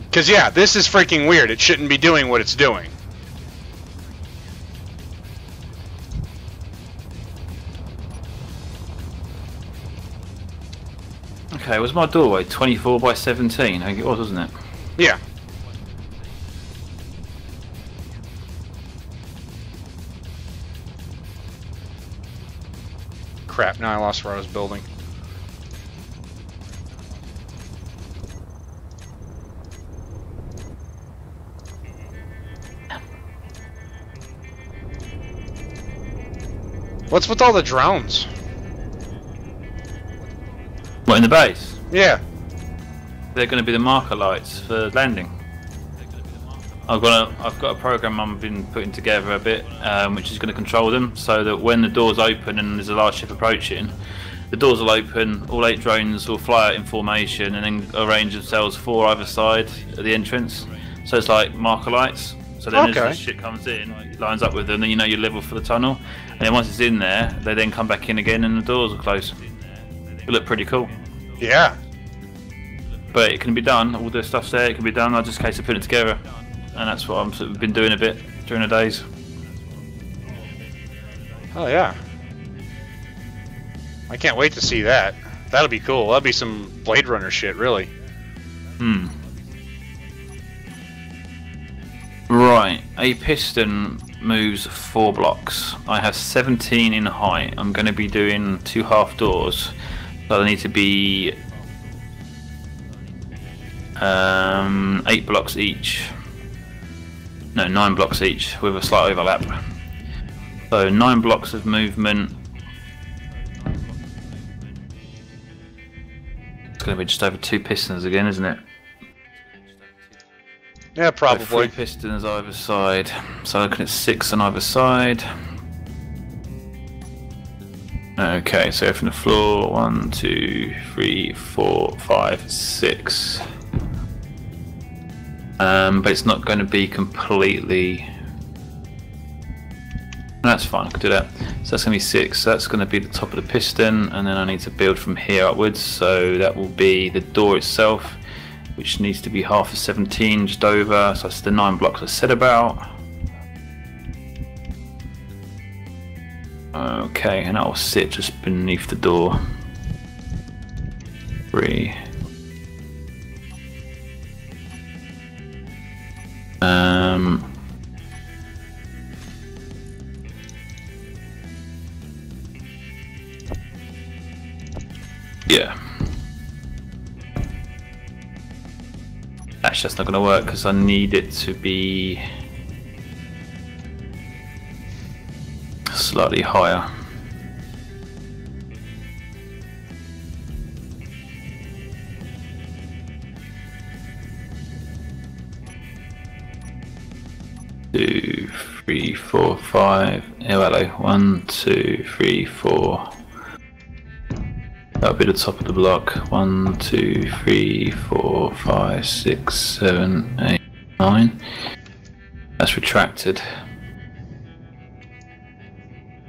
Because, yeah, this is freaking weird. It shouldn't be doing what it's doing. Okay, was my doorway 24 by 17? I think it was, wasn't it? Yeah. Crap, now I lost where I was building. What's with all the drones? What, in the base? Yeah. They're going to be the marker lights for landing. I've got a program I've been putting together a bit, which is going to control them, so that when the doors open and there's a large ship approaching, the doors will open, all 8 drones will fly out in formation and then arrange themselves 4 either side at the entrance. So it's like marker lights. So then as the ship comes in, it lines up with them, then you know you're level for the tunnel. And then once it's in there, they then come back in again and the doors will close. It look pretty cool. Yeah. But it can be done, all the stuff's there, it can be done, I just case of putting it together. And that's what I'm sort of been doing a bit during the days. Oh yeah. I can't wait to see that. That'll be cool. That'll be some Blade Runner shit, really. Hmm. Right, a piston moves 4 blocks. I have 17 in height. I'm going to be doing 2 half doors. So they need to be 8 blocks each. No, 9 blocks each with a slight overlap. So 9 blocks of movement. It's going to be just over 2 pistons again, isn't it? Yeah, probably. So 3 pistons either side. So looking at 6 on either side. Okay, so from the floor, 1, 2, 3, 4, 5, 6. But it's not going to be completely. That's fine, I can do that. So that's going to be 6. So that's going to be the top of the piston, and then I need to build from here upwards. So that will be the door itself, which needs to be half of 17, just over. So that's the 9 blocks I said about. Okay, and that will sit just beneath the door. 3. Yeah. Actually, that's not going to work because I need it to be slightly higher. Two, 3, 4, 5. Oh, hello. 1, 2, 3, 4. That'll be the top of the block. 1, 2, 3, 4, 5, 6, 7, 8, 9. That's retracted.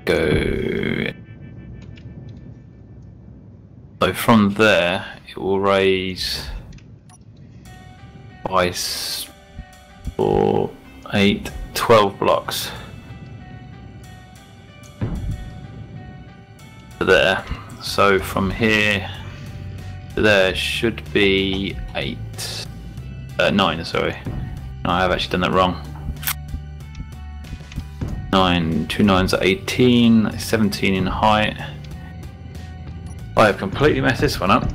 Go. So from there, it will raise by 4, 8, 12 blocks. There. So from here to there should be 9, sorry. No, I have actually done that wrong. 9, 2 9s are 18, 17 in height. I have completely messed this one up.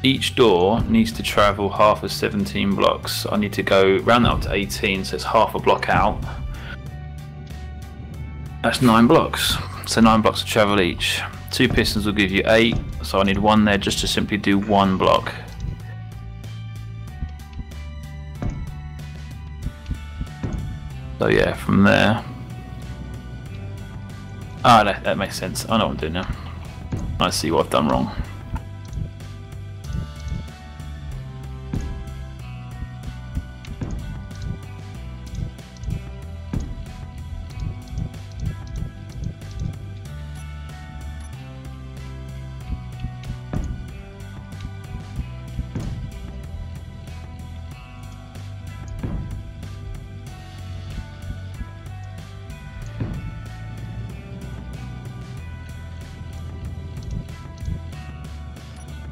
Each door needs to travel half of 17 blocks. I need to go round that up to 18, so it's half a block out. That's 9 blocks. So 9 blocks to travel each. 2 pistons will give you 8, so I need 1 there just to simply do 1 block. So yeah, from there. Ah, that makes sense. I know what I'm doing now. I see what I've done wrong. .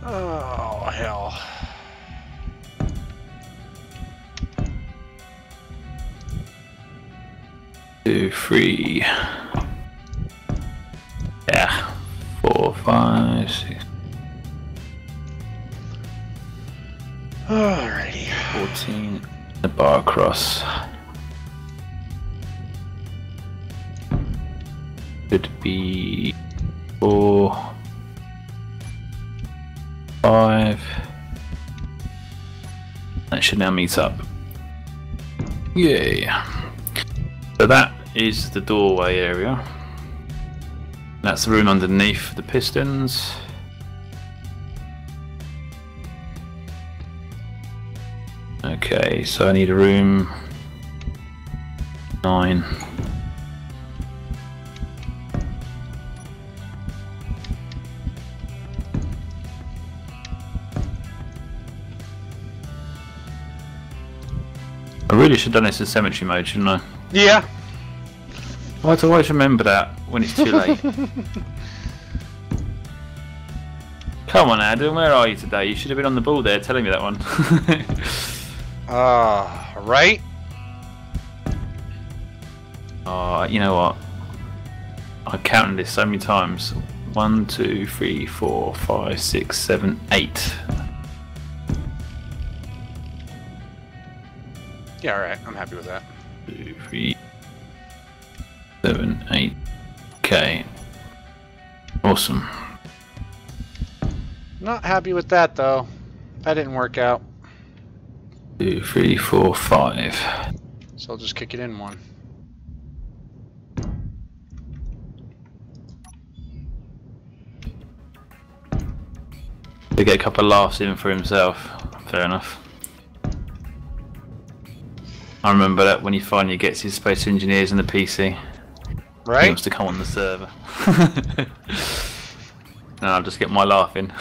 Oh, hell. Two, three. Yeah. 4, 5, 6. Alrighty. 14. The bar across. Could be 4, 5. That should now meet up. Yay. So that is the doorway area. That's the room underneath the pistons. Okay, so I need a room 9. I really should have done this in cemetery mode, shouldn't I? Yeah. Why do I always remember that when it's too late? Come on, Adam, where are you today? You should have been on the ball there telling me that one. Right? Oh, you know what? I counted this so many times. 1, 2, 3, 4, 5, 6, 7, 8. Yeah, alright. I'm happy with that. 2, 3, 7, 8. Okay. Awesome. Not happy with that, though. That didn't work out. 2, 3, 4, 5. So I'll just kick it in one. To get a couple of laughs in for himself. Fair enough. I remember that when he finally gets his Space Engineers in the PC. Right? He wants to come on the server. And I'll just get my laugh in.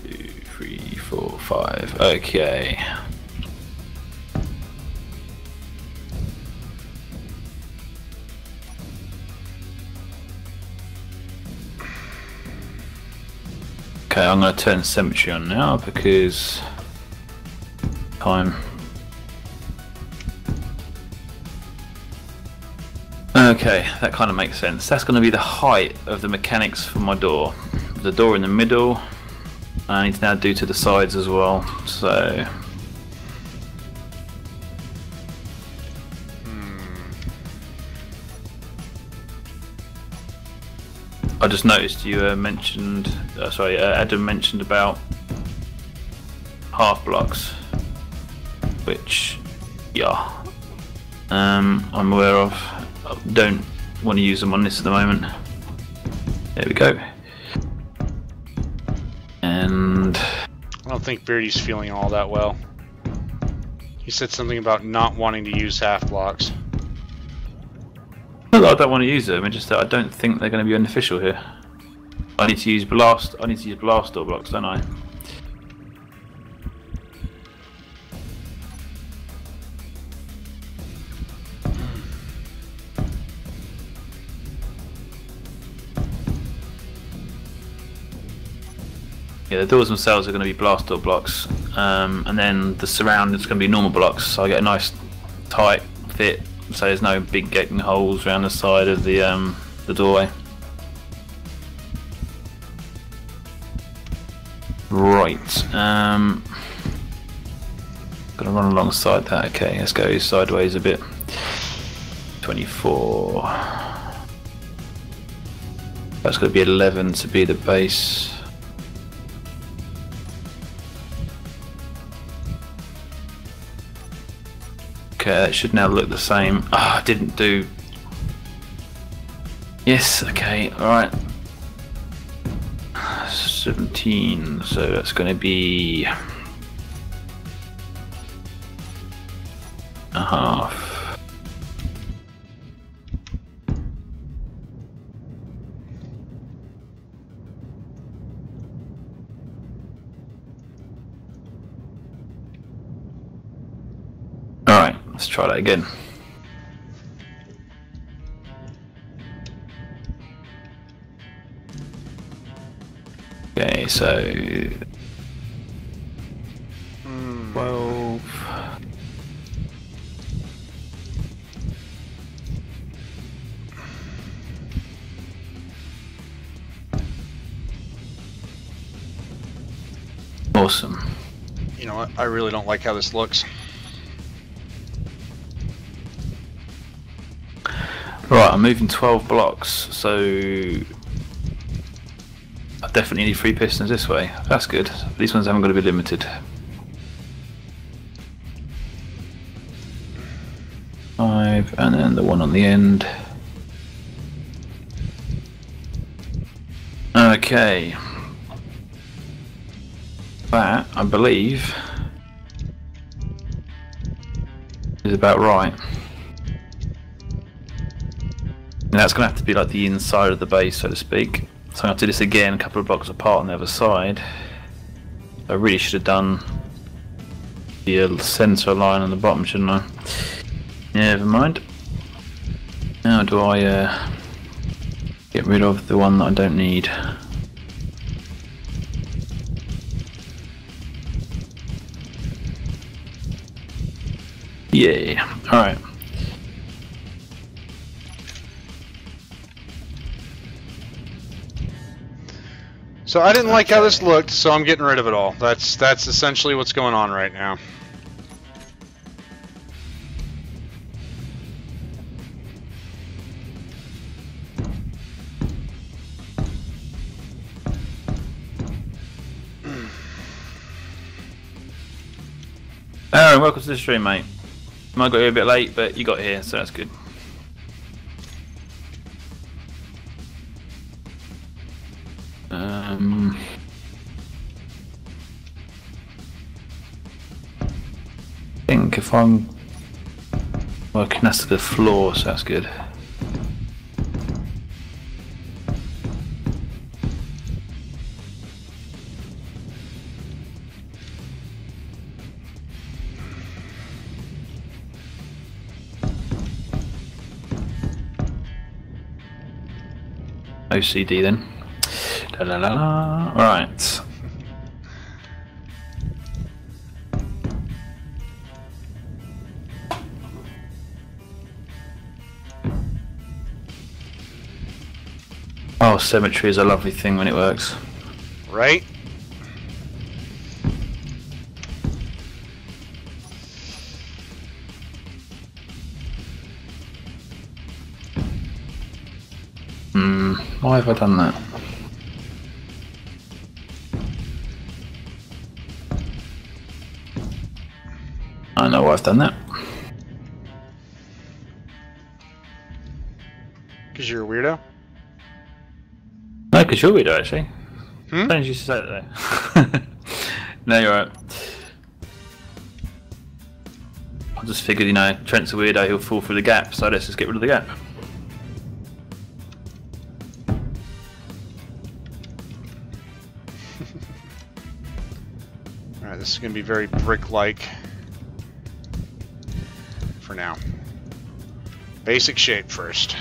Two, 3, 4, 5. Okay. Okay, I'm going to turn cemetery on now because time. Okay, that kind of makes sense. That's going to be the height of the mechanics for my door. The door in the middle, I need to now do to the sides as well. So I just noticed you mentioned, Adam mentioned about half blocks, which, yeah, I'm aware of. I don't want to use them on this at the moment. There we go. And I don't think Beardie's feeling all that well. He said something about not wanting to use half blocks. not that I don't want to use them, it's just that I don't think they're going to be beneficial here. I need to use blast door blocks, don't I? Yeah, the doors themselves are going to be blast door blocks, and then the surround is going to be normal blocks, so I get a nice tight fit, so there's no big gaping holes around the side of the doorway. Right, gonna run alongside that. Okay, let's go sideways a bit. 24. That's going to be 11 to be the base. Okay, that should now look the same. Ah, I didn't do. Yes, okay, alright. 17, so that's going to be a half. let's try that again. Okay, so 12. Awesome. You know what? I really don't like how this looks. Right, I'm moving 12 blocks, so I definitely need 3 pistons this way. That's good. These ones haven't got to be limited. 5, and then the one on the end. Okay. That, I believe, is about right. And that's going to have to be like the inside of the base, so to speak. So I have to do this again, a couple of blocks apart on the other side. I really should have done the centre line on the bottom, shouldn't I? Yeah, never mind. Now do I get rid of the one that I don't need? Yeah, alright. So I didn't like how this looked, so I'm getting rid of it all. That's essentially what's going on right now. Aaron, welcome to the stream, mate. I got here a bit late, but you got here, so that's good. I think if I'm working, that's to the floor, so that's good. OCD then. La la la. Right. Oh, symmetry is a lovely thing when it works. Right? Why have I done that? I know why I've done that. Because you're a weirdo? No, because you're weirdo, actually. Hmm? Why didn't you say that though? No, you're right. I just figured, you know, Trent's a weirdo, he'll fall through the gap, so let's just get rid of the gap. Alright, this is going to be very brick-like for now. Basic shape first.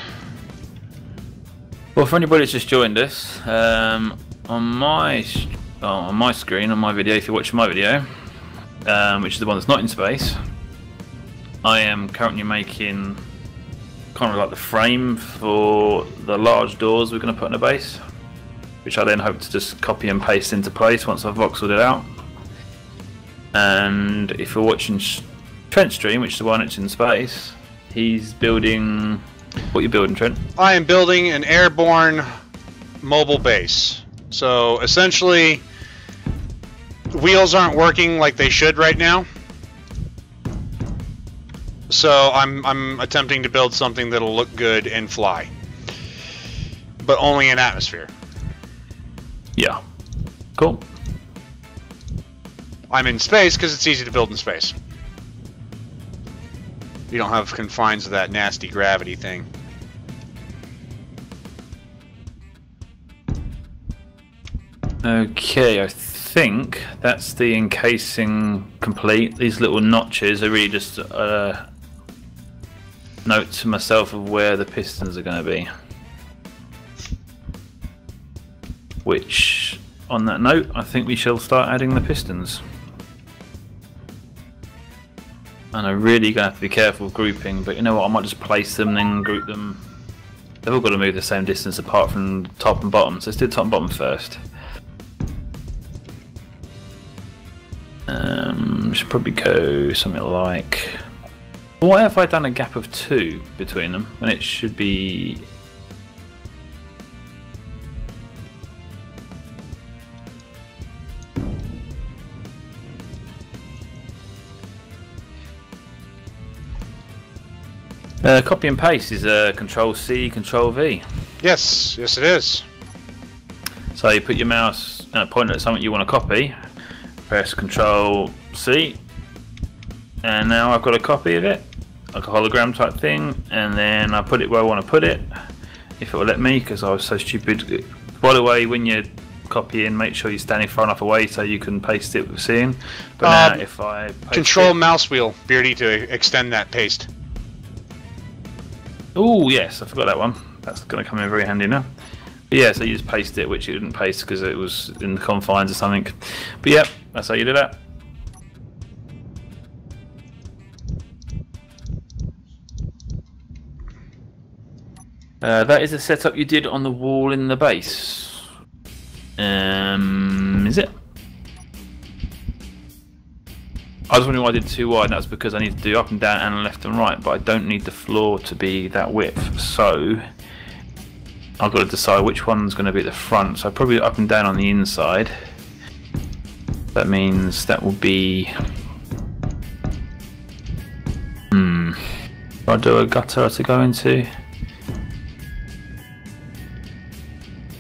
Well, for anybody that's just joined us, on my screen, on my video, if you're watching my video, which is the one that's not in space, I am currently making kind of like the frame for the large doors we're going to put on the base, which I then hope to just copy and paste into place once I've voxeled it out. And if you're watching Trent's stream, which is the one that's in space, he's building... What are you building, Trent? I am building an airborne mobile base. So essentially, wheels aren't working like they should right now. So I'm attempting to build something that'll look good and fly, but only in atmosphere. Yeah. Cool. I'm in space because it's easy to build in space. You don't have confines of that nasty gravity thing. Okay, I think that's the encasing complete. These little notches are really just note to myself of where the pistons are going to be. Which, on that note, I think we shall start adding the pistons. And I'm really going to have to be careful with grouping, but you know what, I might just place them and then group them. They've all got to move the same distance apart from top and bottom, so let's do top and bottom first. Should probably go something like... What if I done a gap of 2 between them, when it should be... Copy and paste is Control C, Control V. Yes, yes it is. So you put your mouse pointer at something you want to copy, press Control C, and now I've got a copy of it, like a hologram type thing, and then I put it where I want to put it, if it will let me, because I was so stupid. By the way, when you copy in, make sure you're standing far enough away so you can paste it with seeing. But now if I paste Control it, mouse wheel, Beardie, to extend that paste. oh yes, I forgot that one. That's going to come in very handy now. But yeah, so you just paste it, which you didn't paste because it was in the confines or something. But yeah, that's how you do that. That is the setup you did on the wall in the base. Is it? I was wondering why I did 2 wide, and that's because I need to do up and down and left and right, but I don't need the floor to be that width, so I've got to decide which one's going to be at the front. So probably up and down on the inside. That means that will be... I'll do a gutter to go into.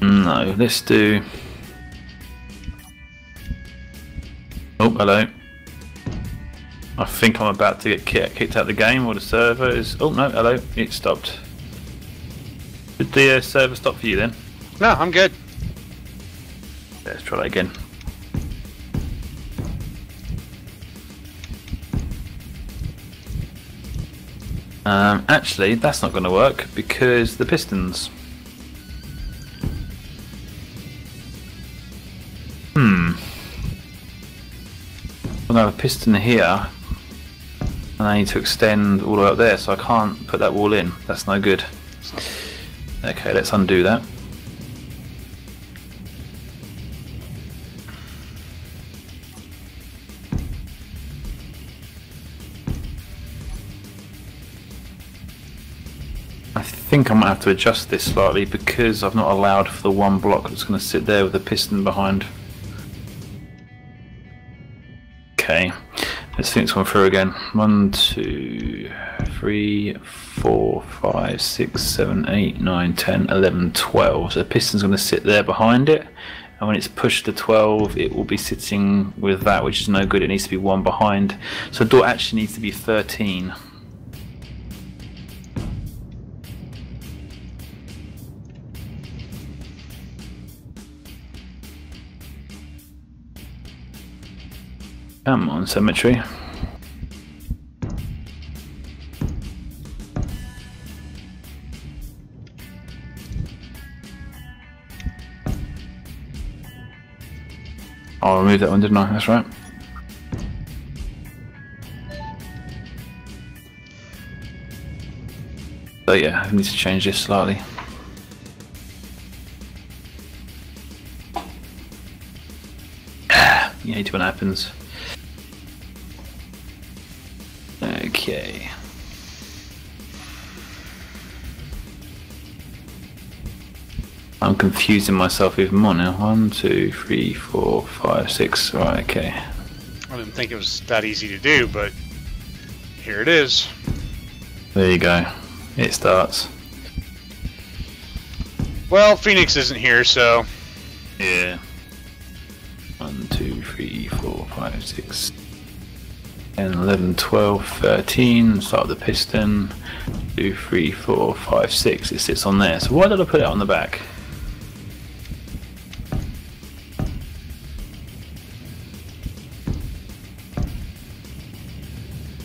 No, let's do... Oh, hello. I think I'm about to get kicked out of the game, or the server is... Oh no, hello, it stopped. Did the server stop for you then? No, I'm good. Let's try that again. Actually, that's not going to work because the pistons. I have a piston here, and I need to extend all the way up there, so I can't put that wall in. That's no good. Okay, let's undo that. I think I might have to adjust this slightly because I've not allowed for the one block that's going to sit there with the piston behind. Okay, let's think this one through again. 1, 2, 3, 4, 5, 6, 7, 8, 9, 10, 11, 12. So the piston's going to sit there behind it, and when it's pushed to 12, it will be sitting with that, which is no good. It needs to be one behind. So the door actually needs to be 13. Come on, symmetry. Oh, I removed that one, didn't I? That's right. So yeah, I need to change this slightly. You hate when it happens. Okay. I'm confusing myself even more now. 1, 2, 3, 4, 5, 6. Right, okay. I didn't think it was that easy to do, but here it is. There you go. It starts. Well, Phoenix isn't here, so... Yeah. 1, 2, 3, 4, 5, 6, 10, 11, 12, 13. Start with the piston. 2, 3, 4, 5, 6. It sits on there. So why did I put it on the back?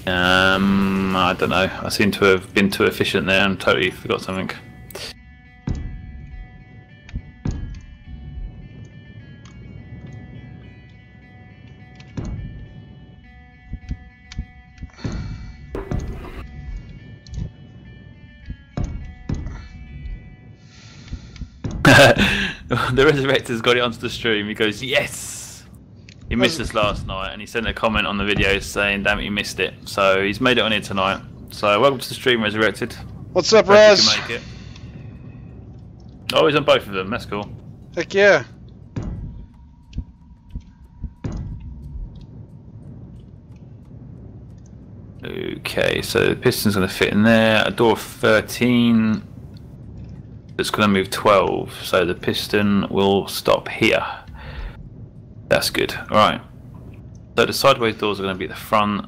I don't know. I seem to have been too efficient there and totally forgot something. The Resurrector's got it onto the stream. He goes, yes! He missed us last night and he sent a comment on the video saying, damn it, you missed it. So he's made it on here tonight. So welcome to the stream, Resurrected. What's up, Rez? You can make it. Oh, he's on both of them. That's cool. Heck yeah. Okay, so the piston's going to fit in there. A door 13. It's going to move 12, so the piston will stop here. That's good. Alright. So the sideways doors are going to be at the front,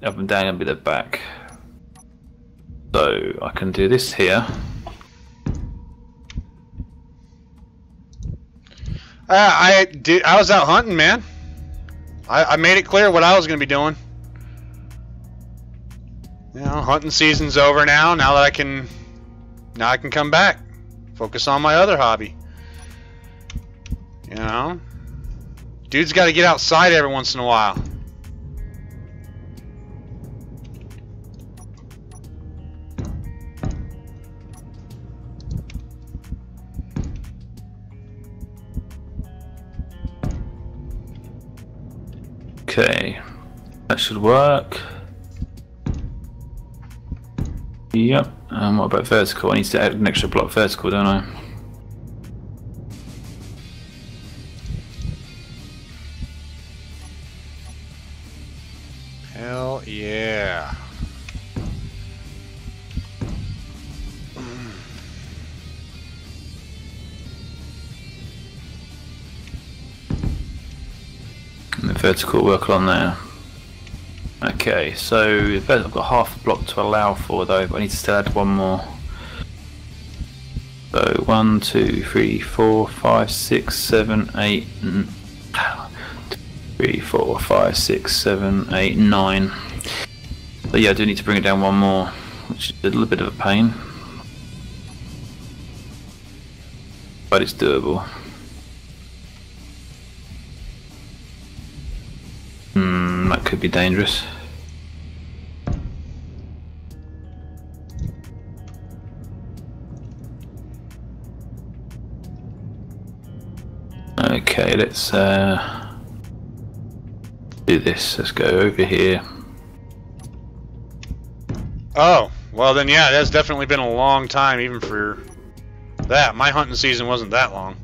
up and down are going to be the back. So I can do this here. I was out hunting, man. I made it clear what I was going to be doing. You know, hunting season's over now. Now that I can come back. Focus on my other hobby. You know? Dude's got to get outside every once in a while. Okay. That should work. Yep. What about vertical? I need to add an extra block vertical, don't I? Hell yeah. And the vertical work on there. Okay, so I've got half a block to allow for though, but I need to still add one more. So 1, 2, 3, 4, 5, 6, 7, 8, 3, 4, 5, 6, 7, 8, 9. But yeah, I do need to bring it down one more, which is a little bit of a pain. But it's doable. That could be dangerous. Okay, let's do this. Let's go over here. Oh, well then yeah, that's definitely been a long time even for that. My hunting season wasn't that long.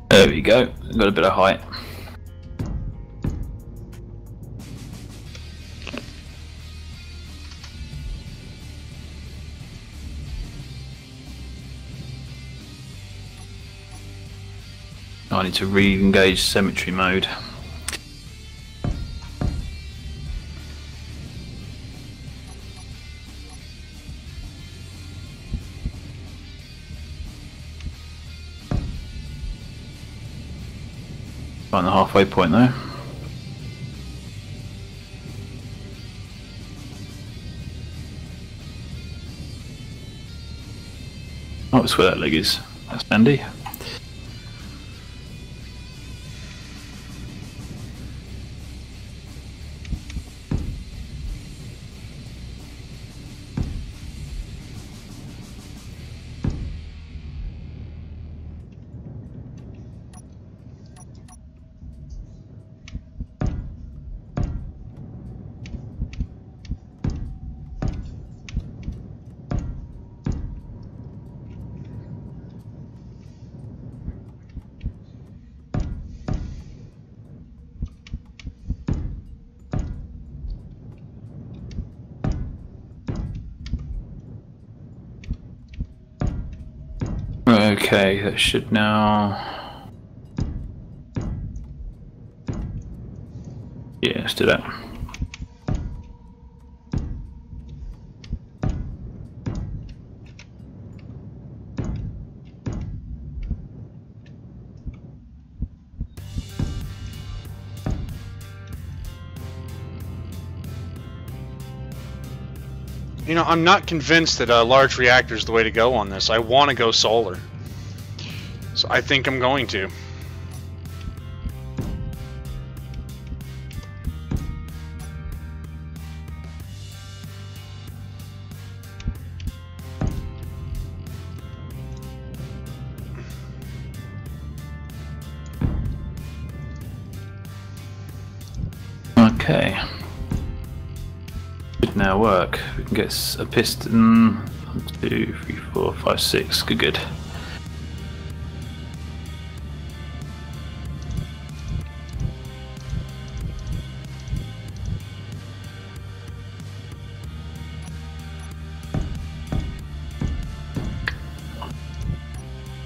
There we go, got a bit of height. I need to re-engage symmetry mode. Find the halfway point though. Oh, that's where that leg is. That's handy. Okay, that should now... Yeah, let's do that. You know, I'm not convinced that a large reactor is the way to go on this. I want to go solar. So I think I'm going to. Okay. Should now work. We can get a piston. 1, 2, 3, 4, 5, 6. Good, good.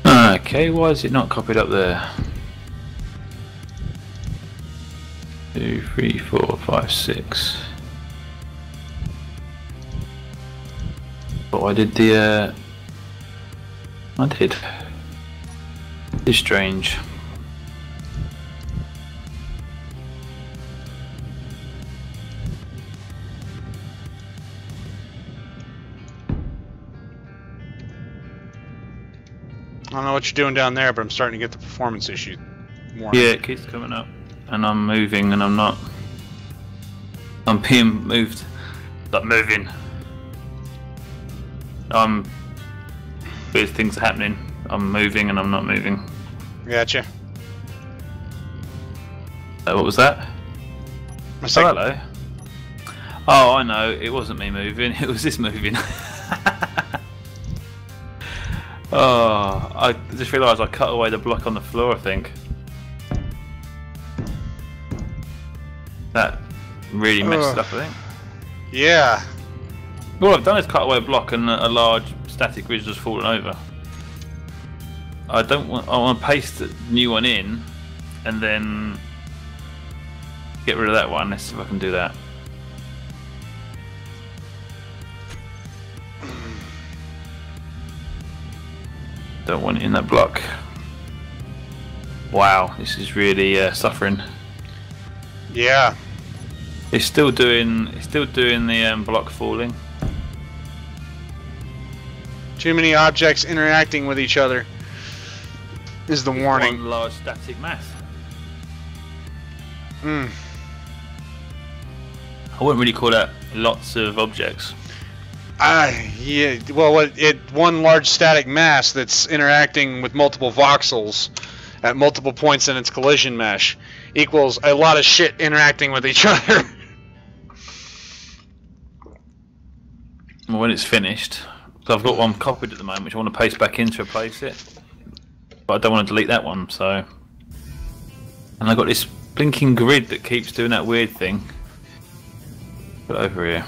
Okay, why is it not copied up there? 2, 3, 4, 5, 6. But I did the I did. It's strange. I don't know what you're doing down there, but I'm starting to get the performance issue warning. Yeah, it keeps coming up. And I'm moving and I'm not. I'm being moved. Not moving. Weird things are happening. I'm moving and I'm not moving. Gotcha. What was that? My Oh, second. hello. Oh, I know. It wasn't me moving. It was this moving. Oh, I just realised I cut away the block on the floor, I think. That really messed up, I think. Yeah. All I've done is cut away a block and a large static ridge has fallen over. I want to paste a new one in and then get rid of that one. Let's see if I can do that. Don't want it in that block. Wow, this is really suffering. Yeah. It's still doing the block falling. Too many objects interacting with each other is the warning. One large static mass. Hmm. I wouldn't really call that lots of objects. Yeah. Well, one large static mass that's interacting with multiple voxels at multiple points in its collision mesh equals a lot of shit interacting with each other. Well, when it's finished, so I've got one copied at the moment, which I want to paste back in to replace it, but I don't want to delete that one. So, and I've got this blinking grid that keeps doing that weird thing. Put it over here.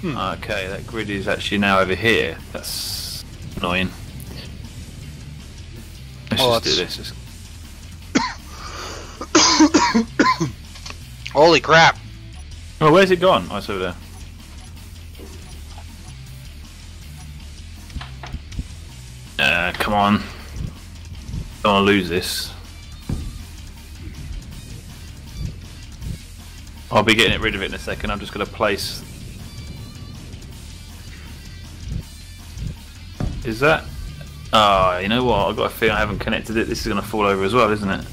Okay, that grid is actually now over here. That's annoying. Let's just do this. Holy crap. Oh, where's it gone? Oh, it's over there. Come on. Don't want to lose this. I'll be getting rid of it in a second. I'm just going to place... Is that... Ah, you know what? I've got a feeling I haven't connected it. This is going to fall over as well, isn't it?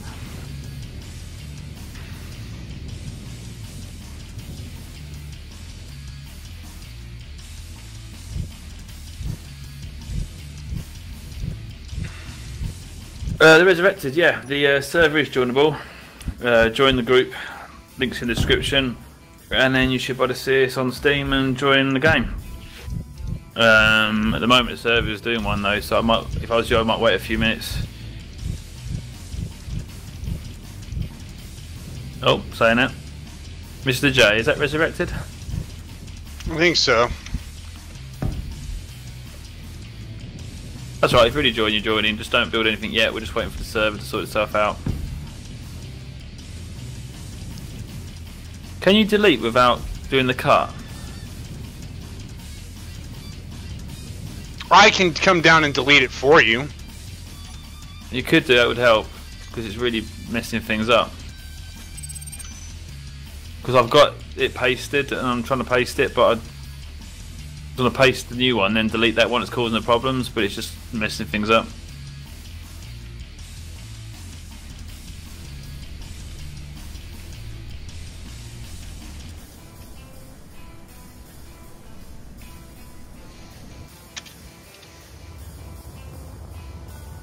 The Resurrected, yeah. The server is joinable. Join the group. Links in the description. And then you should be able to see us on Steam and join the game. At the moment the server is doing one though, so I might, if I was you, I might wait a few minutes. Oh, saying that. Mr. J, is that Resurrected? I think so. That's right, if you really join, you join in. Just don't build anything yet, we're just waiting for the server to sort itself out. Can you delete without doing the cut? I can come down and delete it for you. You could do, that would help. because it's really messing things up. Because I've got it pasted and I'm trying to paste it, but I want to paste the new one, then delete that one that's causing the problems, but it's just messing things up.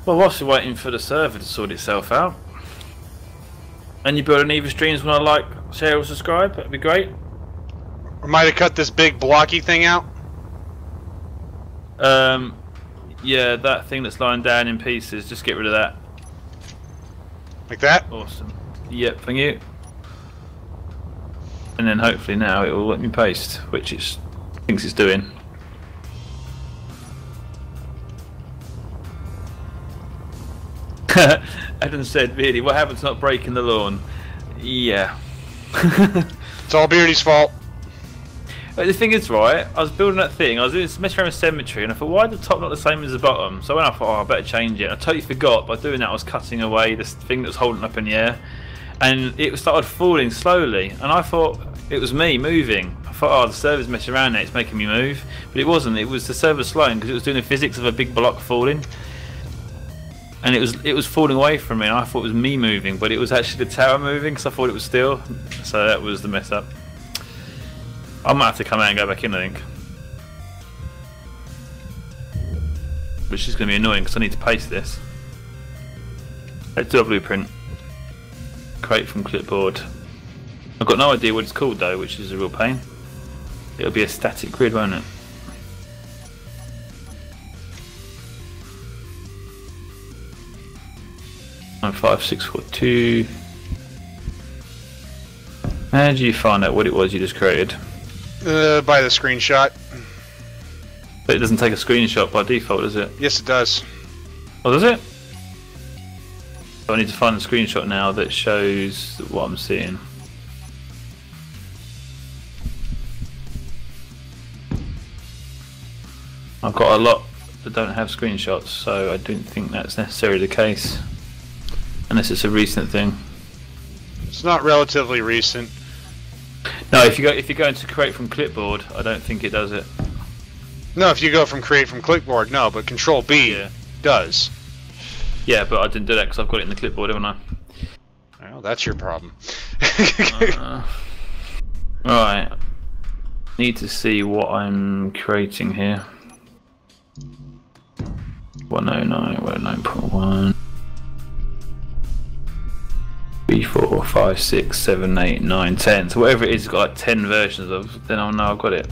Well, whilst you're waiting for the server to sort itself out, and you build any other streams when I like, share or subscribe, that'd be great. I might have cut this big blocky thing out. Yeah, that thing that's lying down in pieces, just get rid of that. Like that? Awesome. Yep, thank you. And then hopefully now it will let me paste, which it thinks it's doing. Adam said, Beardie, what happened to not breaking the lawn? Yeah. It's all Beardie's fault. But the thing is, right, I was building that thing, I was doing messing around with symmetry, and I thought, why is the top not the same as the bottom? So when I thought, oh, I better change it, I totally forgot. By doing that, I was cutting away this thing that was holding up in the air, and it started falling slowly, and I thought it was me moving. I thought, oh, the server's messing around there, it's making me move. But it wasn't, it was the server slowing, because it was doing the physics of a big block falling. And it was falling away from me, and I thought it was me moving, but it was actually the tower moving, because I thought it was still. So that was the mess up. I might have to come out and go back in, I think. Which is going to be annoying, because I need to paste this. Let's do a blueprint. Create from clipboard. I've got no idea what it's called though, which is a real pain. It'll be a static grid, won't it? Nine 5 6 4 2. How did you find out what it was you just created? By the screenshot. But it doesn't take a screenshot by default, does it? Yes, it does. Oh, does it? So I need to find a screenshot now that shows what I'm seeing. I've got a lot that don't have screenshots, so I don't think that's necessarily the case. Unless it's a recent thing. It's not relatively recent. No, if you go into create from clipboard, I don't think it does it. No, if you go from create from clipboard, no, but Control B does. Yeah, but I didn't do that because I've got it in the clipboard, haven't I? Well, that's your problem. Right. Need to see what I'm creating here. 109, 109.1. 3, 4, 5, 6, 7, 8, 9, 10. So whatever it is, it's got like 10 versions of, then I'll know I've got it.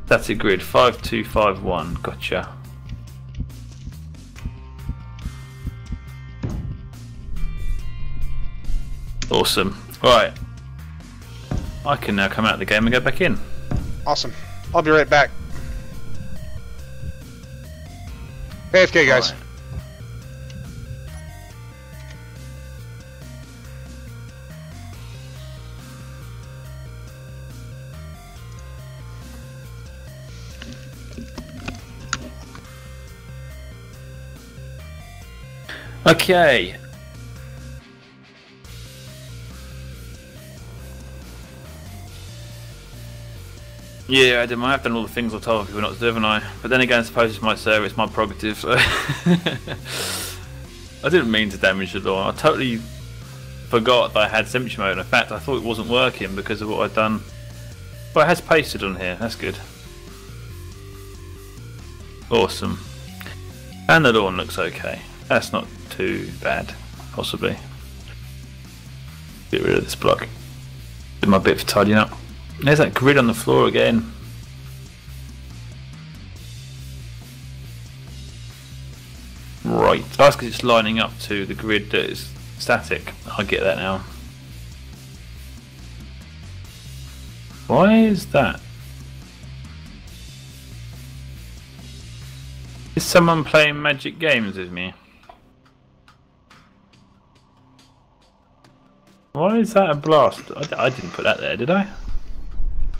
That's a grid, 5251, gotcha. Awesome. Right. I can now come out of the game and go back in. Awesome. I'll be right back. AFK, guys. Right. Okay. Yeah, I have done all the things I told people not to do, haven't I? But then again, I suppose it's my server, it's my prerogative, so... I didn't mean to damage the lawn. I totally forgot that I had symmetry mode. In fact, I thought it wasn't working because of what I'd done. But it has pasted on here, that's good. Awesome. And the lawn looks okay. That's not too bad, possibly. Get rid of this block. Do my bit for tidying up. There's that grid on the floor again. Right, that's because it's lining up to the grid that is static. I get that now. Why is that? Is someone playing Magic Games with me? Why is that a blast? I didn't put that there, did I?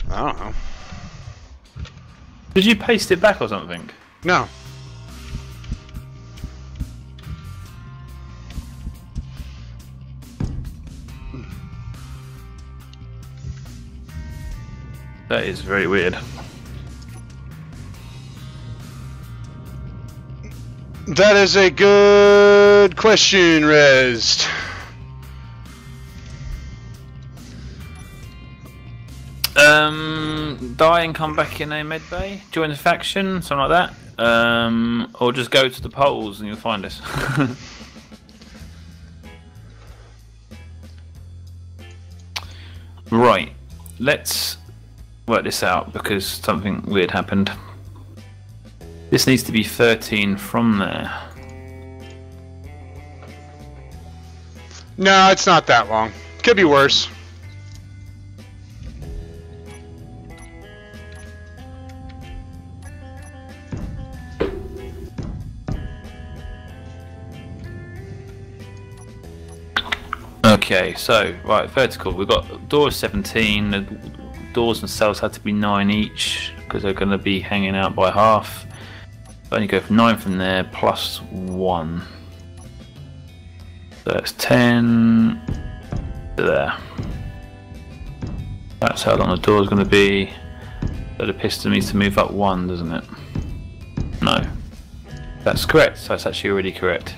I don't know. Did you paste it back or something? No. That is very weird. That is a good question, Rez. Die and come back in a medbay. Join the faction, something like that. Or just go to the polls and you'll find us. Right, let's work this out because something weird happened. This needs to be 13 from there. No, it's not that long. Could be worse. Okay, so right, vertical. We've got doors 17. The doors and cells had to be 9 each because they're going to be hanging out by half. Only go for 9 from there plus 1. So that's 10 to there. That's how long the door is going to be. So the piston needs to move up 1, doesn't it? No. That's correct. So that's actually already correct.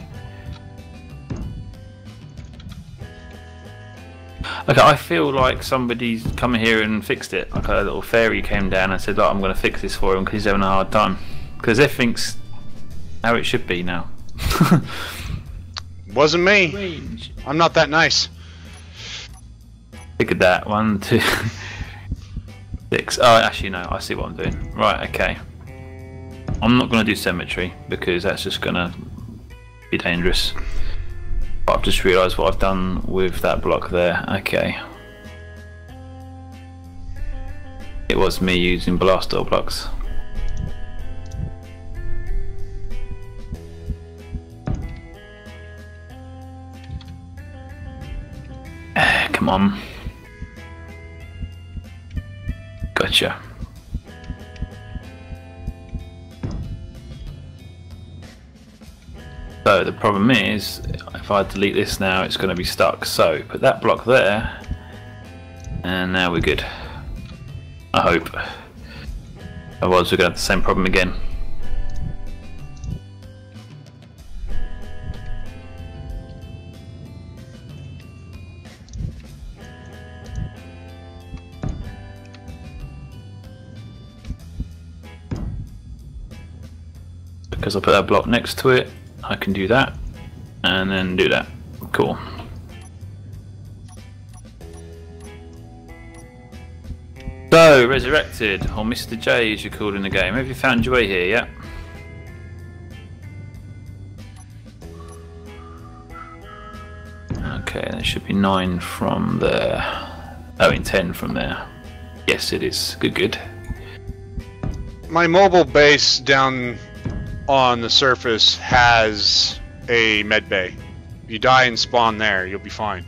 Okay, I feel like somebody's come here and fixed it. Like a little fairy came down and said, "Look, I'm going to fix this for him because he's having a hard time." Because everything's how it should be now. Wasn't me. Range. I'm not that nice. Look at that. 1, 2, 6. Oh, actually, no. I see what I'm doing. Right, okay. I'm not going to do symmetry because that's just going to be dangerous. But I've just realised what I've done with that block there. Okay. It was me using blast door blocks. Come on. Gotcha. So the problem is, if I delete this now, it's going to be stuck. So put that block there, and now we're good. I hope. Otherwise we're going to have the same problem again. Because I put that block next to it, I can do that, and then do that. Cool. So, Resurrected, or Mr. J as you're called in the game. Have you found your way here yet? Okay, there should be 9 from there. Oh, in 10 from there. Yes, it is. Good, good. My mobile base down on the surface has a med bay. If you die and spawn there, you'll be fine.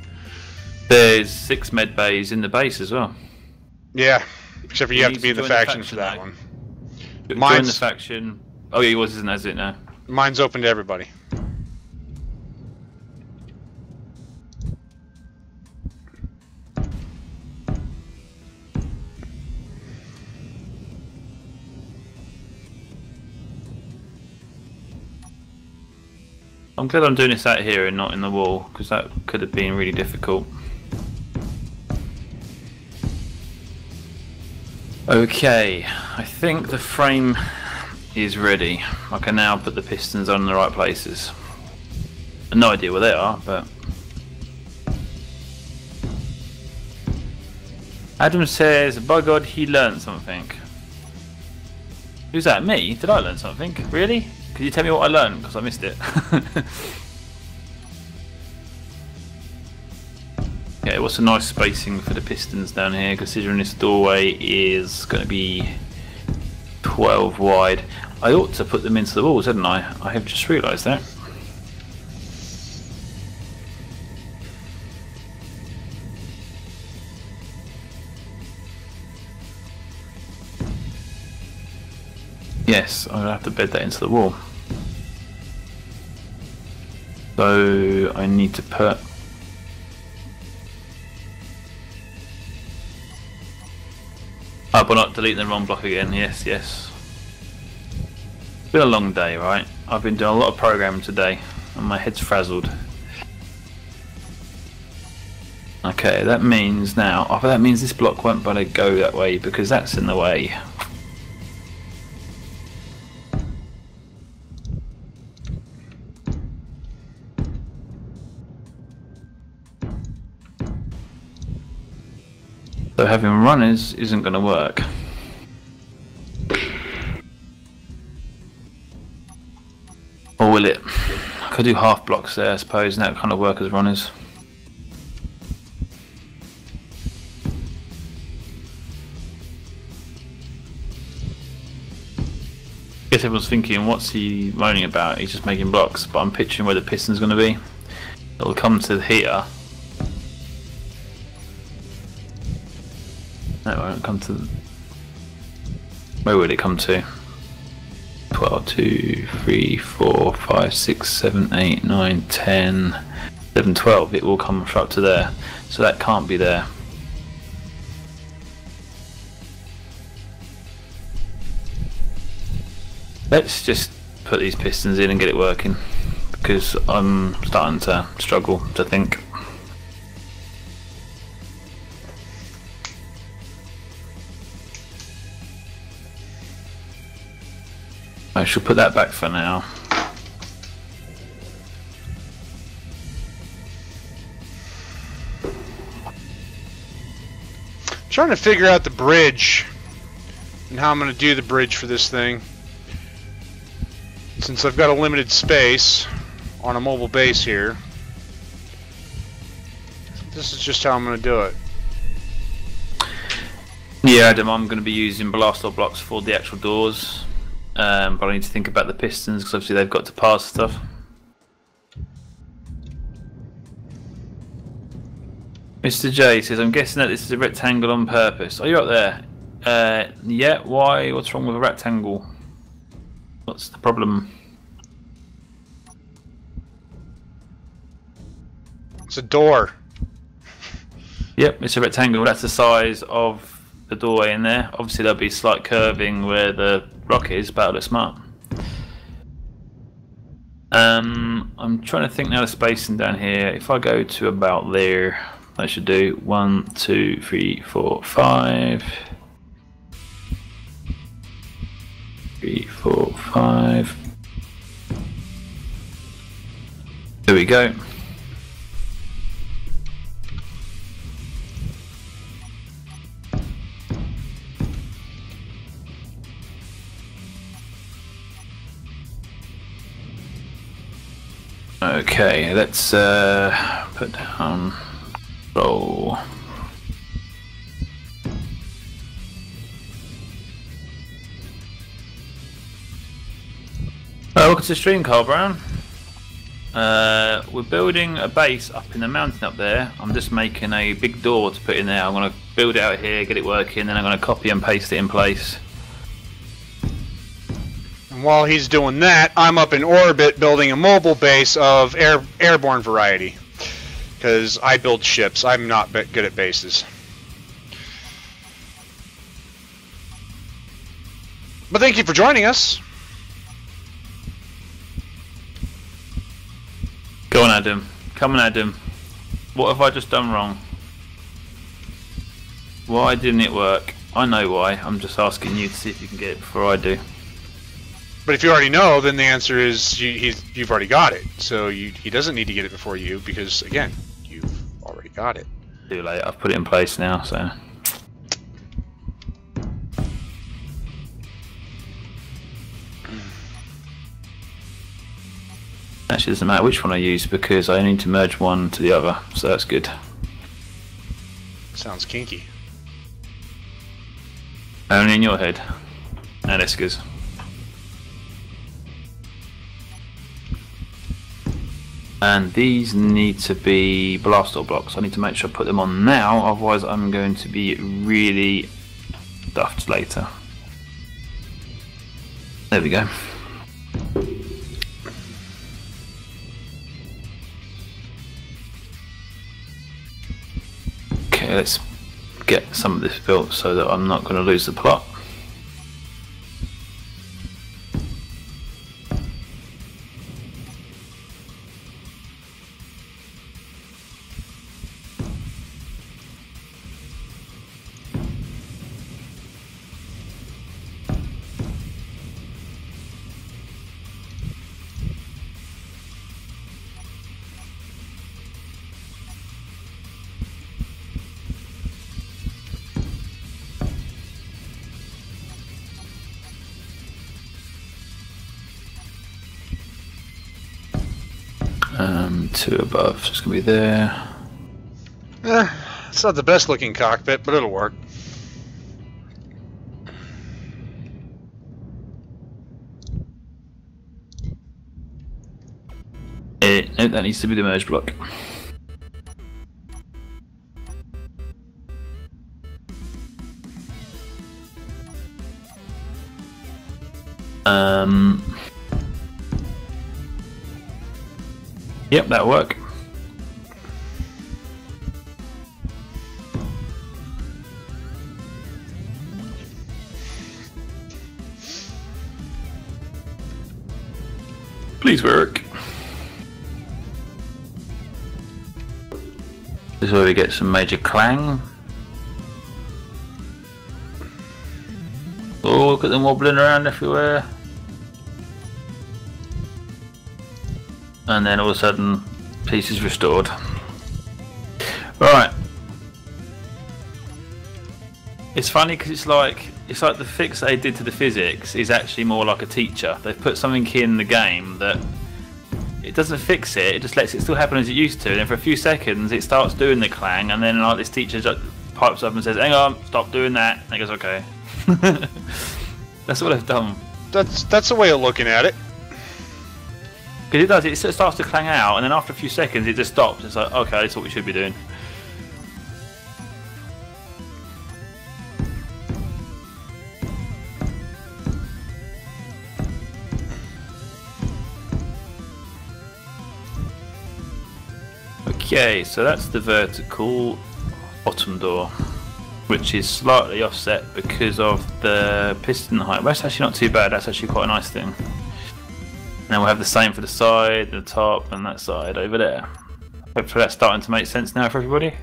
There's 6 med bays in the base as well. Yeah, except for you have to be in the faction for that one. Join the faction. Oh yeah, yours isn't, is it now? Mine's open to everybody. I'm glad I'm doing this out here and not in the wall, because that could have been really difficult. Okay, I think the frame is ready. I can now put the pistons on the right places. No idea where they are, but... Adam says, by God, he learned something. Who's that? Me? Did I learn something? Really? Could you tell me what I learned? Because I missed it. Okay, what's a nice spacing for the pistons down here, considering this doorway is going to be 12 wide. I ought to put them into the walls, hadn't I? I have just realised that. Yes, I'm gonna have to bed that into the wall. So I need to put. Oh, but not deleting the wrong block again. Yes, yes. It's been a long day, right? I've been doing a lot of programming today, and my head's frazzled. Okay, that means now. Oh, that means this block won't bother go that way because that's in the way. So having runners isn't going to work. Or will it? I could do half blocks there, I suppose, and that kind of work as runners. I guess everyone's thinking, what's he moaning about? He's just making blocks, but I'm picturing where the piston's going to be. It'll come to here. No, it won't come to. Where would it come to? 12, 2, 3, 4, 5, 6, 7, 8, 9, 10, 11, 12. It will come up to there. So that can't be there. Let's just put these pistons in and get it working, because I'm starting to struggle to think. I shall put that back for now. Trying to figure out the bridge and how I'm going to do the bridge for this thing. Since I've got a limited space on a mobile base here, this is just how I'm going to do it. Yeah, Adam, I'm going to be using blast door blocks for the actual doors, but I need to think about the pistons because obviously they've got to pass stuff. Mr. J says, I'm guessing that this is a rectangle on purpose. Are you up there? Yeah, why? What's wrong with a rectangle? What's the problem? It's a door. Yep, it's a rectangle. That's the size of the doorway in there. Obviously there'll be slight curving where the rock is, but it'll look smart. I'm trying to think now the spacing down here. If I go to about there, I should do 1, 2, 3, 4, 5. 3, 4, 5. There we go. Okay, let's put down roll. Welcome to the stream, Carl Brown. We're building a base up in the mountain up there. I'm just making a big door to put in there. I'm going to build it out here, get it working, then I'm going to copy and paste it in place. And while he's doing that, I'm up in orbit building a mobile base of airborne variety. Because I build ships. I'm not good at bases. But thank you for joining us. Go on, Adam. Come on, Adam. What have I just done wrong? Why didn't it work? I know why. I'm just asking you to see if you can get it before I do. But if you already know, then the answer is you've already got it. So he doesn't need to get it before you because, again, you've already got it. Too late. I've put it in place now, so... Actually, it doesn't matter which one I use because I need to merge one to the other, so that's good. Sounds kinky. Only in your head. And Esker's. And these need to be blast door blocks. I need to make sure I put them on now, otherwise I'm going to be really stuffed later. There we go. Okay, let's get some of this built so that I'm not going to lose the plot. Two above, so it's going to be there. It's not the best looking cockpit, but it'll work. No, that needs to be the merge block. Yep, that'll work. Please work. This is where we get some major clang. Oh, look at them wobbling around everywhere. And then all of a sudden, peace is restored. Right. It's funny because it's like the fix they did to the physics is actually more like a teacher. They've put something in the game that it doesn't fix it. It just lets it still happen as it used to. And then for a few seconds, it starts doing the clang, and then like this teacher just pipes up and says, "Hang on, stop doing that." And he goes, "Okay." That's what they've done. That's a way of looking at it. Because it does, it sort of starts to clang out, and then after a few seconds it just stops. It's like, okay, that's what we should be doing. Okay, so that's the vertical bottom door, which is slightly offset because of the piston height. But that's actually not too bad, that's actually quite a nice thing. Now we'll have the same for the side, the top, and that side over there. Hopefully that's starting to make sense now for everybody.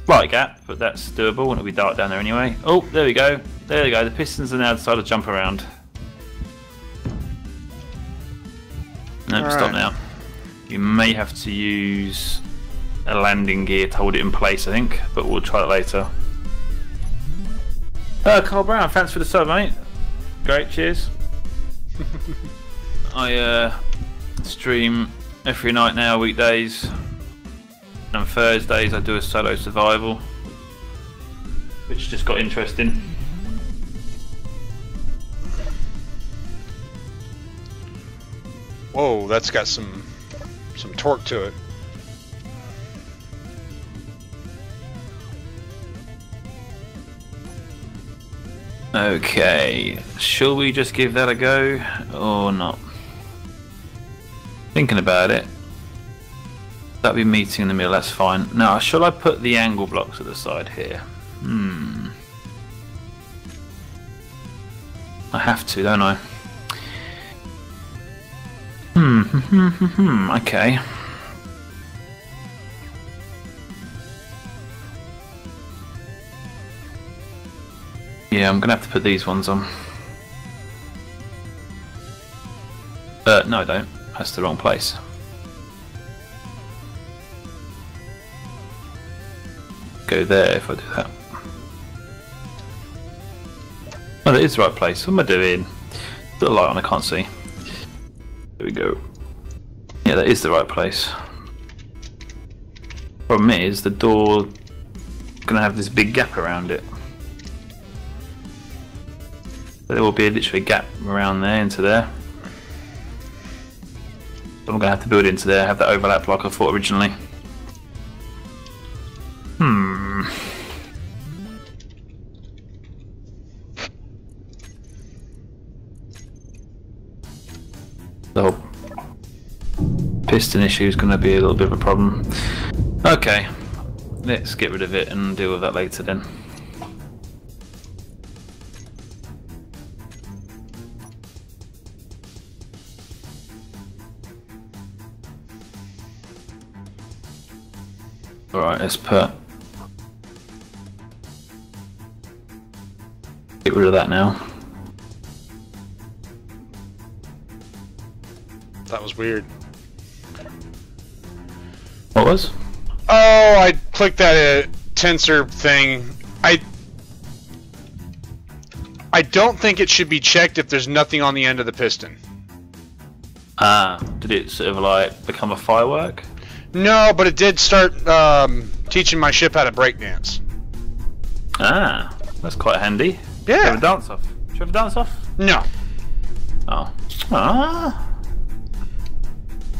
Slight gap, but that's doable, and it'll be dark down there anyway. Oh, there we go. There we go. The pistons are now decided to jump around. Nope, stop now. You may have to use a landing gear to hold it in place, I think, but we'll try it later. Carl Brown, thanks for the sub, mate. Great, cheers. I stream every night now, weekdays, and on Thursdays I do a solo survival, which just got interesting. Whoa, that's got some torque to it. Okay, shall we just give that a go or not? Thinking about it. That'll be meeting in the middle, that's fine. Now, shall I put the angle blocks at the side here? I have to, don't I? Okay. Yeah, I'm gonna have to put these ones on. No, I don't. That's the wrong place. Go there if I do that. Oh, that is the right place. What am I doing? Put a light on, I can't see. There we go. Yeah, that is the right place. Problem is, the door gonna have this big gap around it. There will be literally a gap around there into there. So I'm going to have to build into there, have that overlap like I thought originally. piston issue is going to be a little bit of a problem. Okay, let's get rid of it and deal with that later then. Alright, let's get rid of that now. That was weird. What was? Oh, I clicked that tensor thing. I don't think it should be checked if there's nothing on the end of the piston. Ah, did it sort of like become a firework? No, but it did start teaching my ship how to breakdance. Ah, that's quite handy. Yeah. Should we have a dance off? Should we have a dance off? No. Oh. Ah.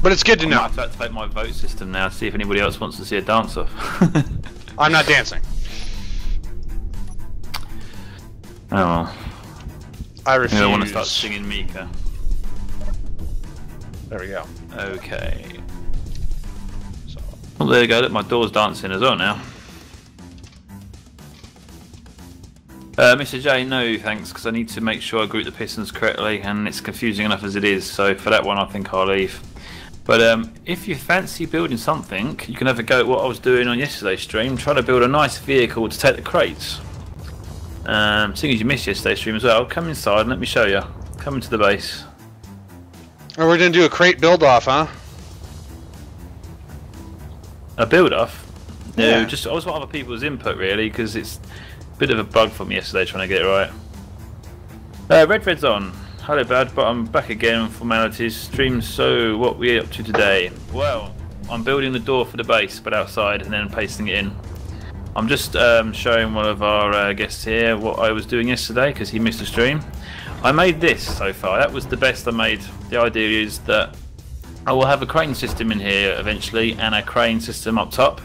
But it's good to I know. might have to activate my vote system now to see if anybody else wants to see a dance off. I'm not dancing. Oh well. I refuse. I want to start singing Mika. There we go. Okay. So, well, there you go. Look, my door's dancing as well now. Mr. J, no thanks, because I need to make sure I group the pistons correctly, and it's confusing enough as it is. So for that one, I think I'll leave. But if you fancy building something, you can have a go at what I was doing on yesterday's stream, trying to build a nice vehicle to take the crates. Seeing as you missed yesterday's stream as well, come inside and let me show you. Come into the base. Oh, we're gonna do a crate build-off, huh? A build-off? No, Yeah. just I just want other people's input really, because it's a bit of a bug for me yesterday trying to get it right. Red's on. Hello bud, but I'm back again. Formalities. Stream. So what we up to today? Well, I'm building the door for the base, but outside, and then pasting it in. I'm just showing one of our guests here what I was doing yesterday because he missed the stream. I made this so far. That was the best I made. The idea is that I will have a crane system in here eventually, and a crane system up top.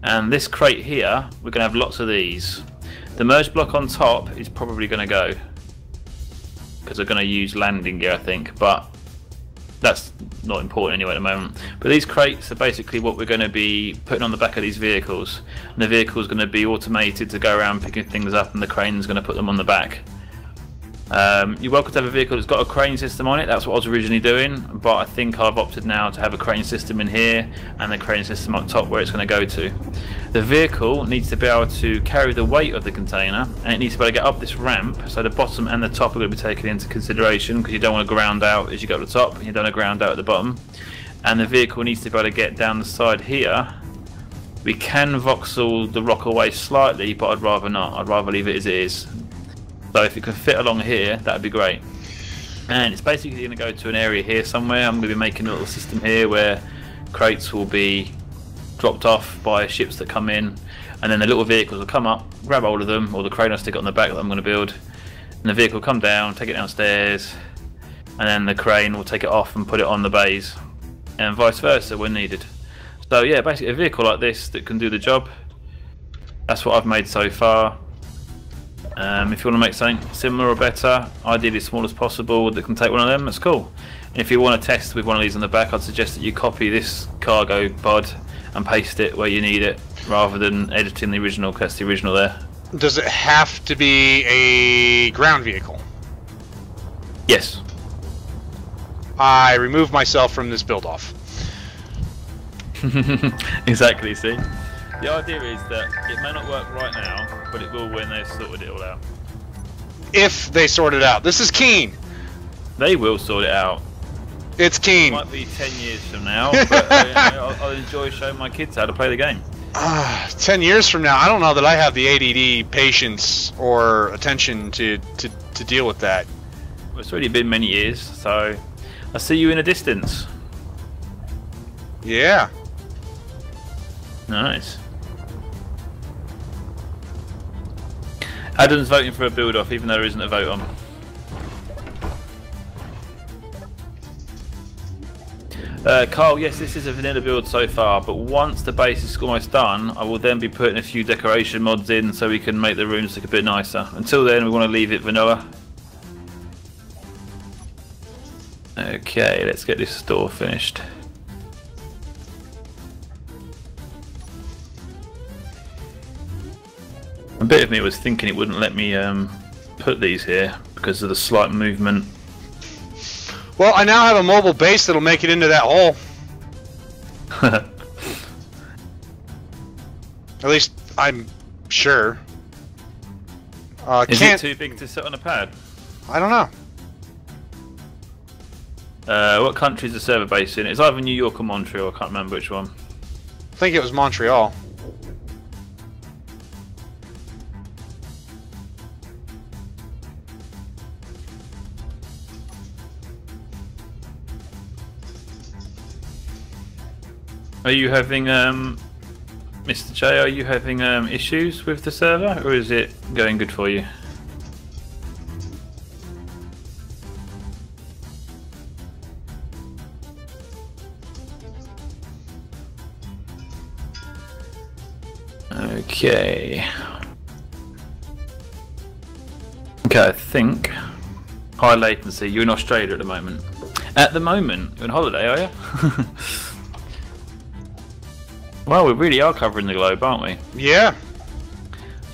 And this crate here, we're going to have lots of these. The merge block on top is probably going to go, because we're going to use landing gear, I think, but that's not important anyway at the moment. But these crates are basically what we're going to be putting on the back of these vehicles, and the vehicle is going to be automated to go around picking things up, and the crane is going to put them on the back. You're welcome to have a vehicle that's got a crane system on it. That's what I was originally doing, but I think I've opted now to have a crane system in here and the crane system up top where it's going to go to. The vehicle needs to be able to carry the weight of the container, and it needs to be able to get up this ramp, so the bottom and the top are going to be taken into consideration, because you don't want to ground out as you go to the top and you don't want to ground out at the bottom. And the vehicle needs to be able to get down the side here. We can voxel the rock away slightly, but I'd rather not. I'd rather leave it as it is. So if it can fit along here, that'd be great. And it's basically going to go to an area here somewhere. I'm going to be making a little system here where crates will be dropped off by ships that come in, and then the little vehicles will come up, grab hold of them, or the crane will stick it on the back that I'm going to build, and the vehicle will come down, take it downstairs, and then the crane will take it off and put it on the bays, and vice versa when needed. So yeah, basically a vehicle like this that can do the job. That's what I've made so far. If you want to make something similar or better, ideally as small as possible, that can take one of them, that's cool. And if you want to test with one of these on the back, I'd suggest that you copy this cargo pod and paste it where you need it, rather than editing the original, because that's the original there. Does it have to be a ground vehicle? Yes. I remove myself from this build-off. Exactly, see? The idea is that it may not work right now, but it will when they've sorted it all out. If they sort it out. This is Keen. They will sort it out. It's Keen. It might be 10 years from now, but I'll enjoy showing my kids how to play the game. 10 years from now, I don't know that I have the ADD patience or attention to deal with that. Well, it's already been many years, so I'll see you in a distance. Yeah. Nice. Adam's voting for a build-off, even though there isn't a vote on. Carl, yes, this is a vanilla build so far, but once the base is almost done, I will then be putting a few decoration mods in so we can make the rooms look a bit nicer. Until then, we want to leave it vanilla. Okay, let's get this store finished. A bit of me was thinking it wouldn't let me put these here because of the slight movement. Well, I now have a mobile base that'll make it into that hole. At least I'm sure. Is it too big to sit on a pad? I don't know. What country is the server based in? It's either New York or Montreal. I can't remember which one. I think it was Montreal. Are you having, Mr. J, are you having issues with the server, or is it going good for you? Okay. Okay, I think high latency. You're in Australia at the moment. At the moment, you're on holiday, are you? Well, we really are covering the globe, aren't we? Yeah.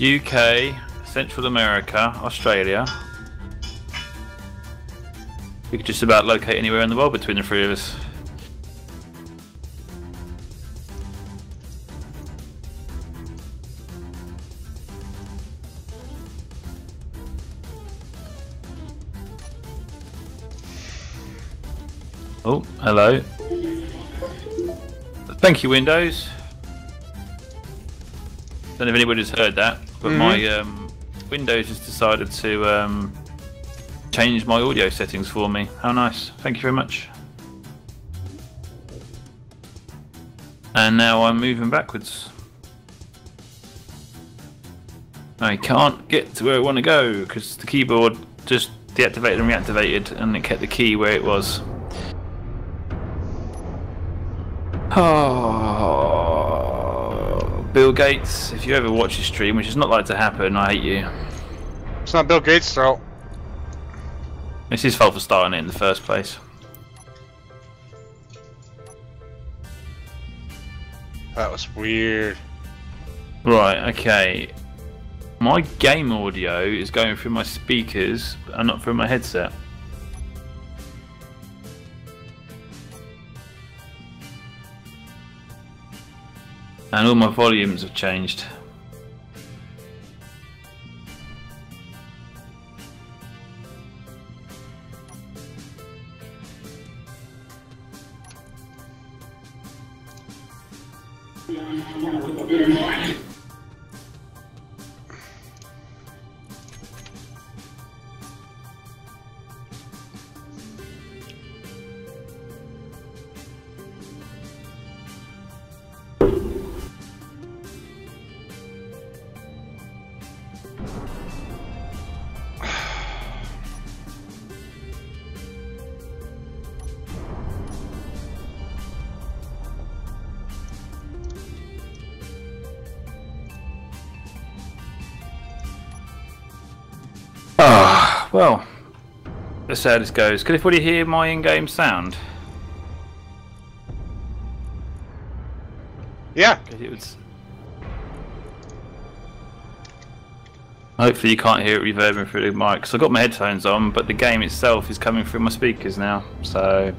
UK, Central America, Australia. We could just about locate anywhere in the world between the three of us. Oh, hello. Thank you, Windows. Don't know if anybody's heard that, but my Windows has decided to change my audio settings for me. How nice. Thank you very much. And now I'm moving backwards. I can't get to where I want to go because the keyboard just deactivated and reactivated and it kept the key where it was. Oh, Bill Gates, if you ever watch his stream, which is not like to happen, I hate you. It's not Bill Gates' fault. It's his fault for starting it in the first place. That was weird. Right, okay. My game audio is going through my speakers and not through my headset. And all my volumes have changed. Well, let's see how this goes. Can everybody hear my in-game sound? Yeah. It was... Hopefully you can't hear it reverbing through the mic, because I've got my headphones on, but the game itself is coming through my speakers now, so...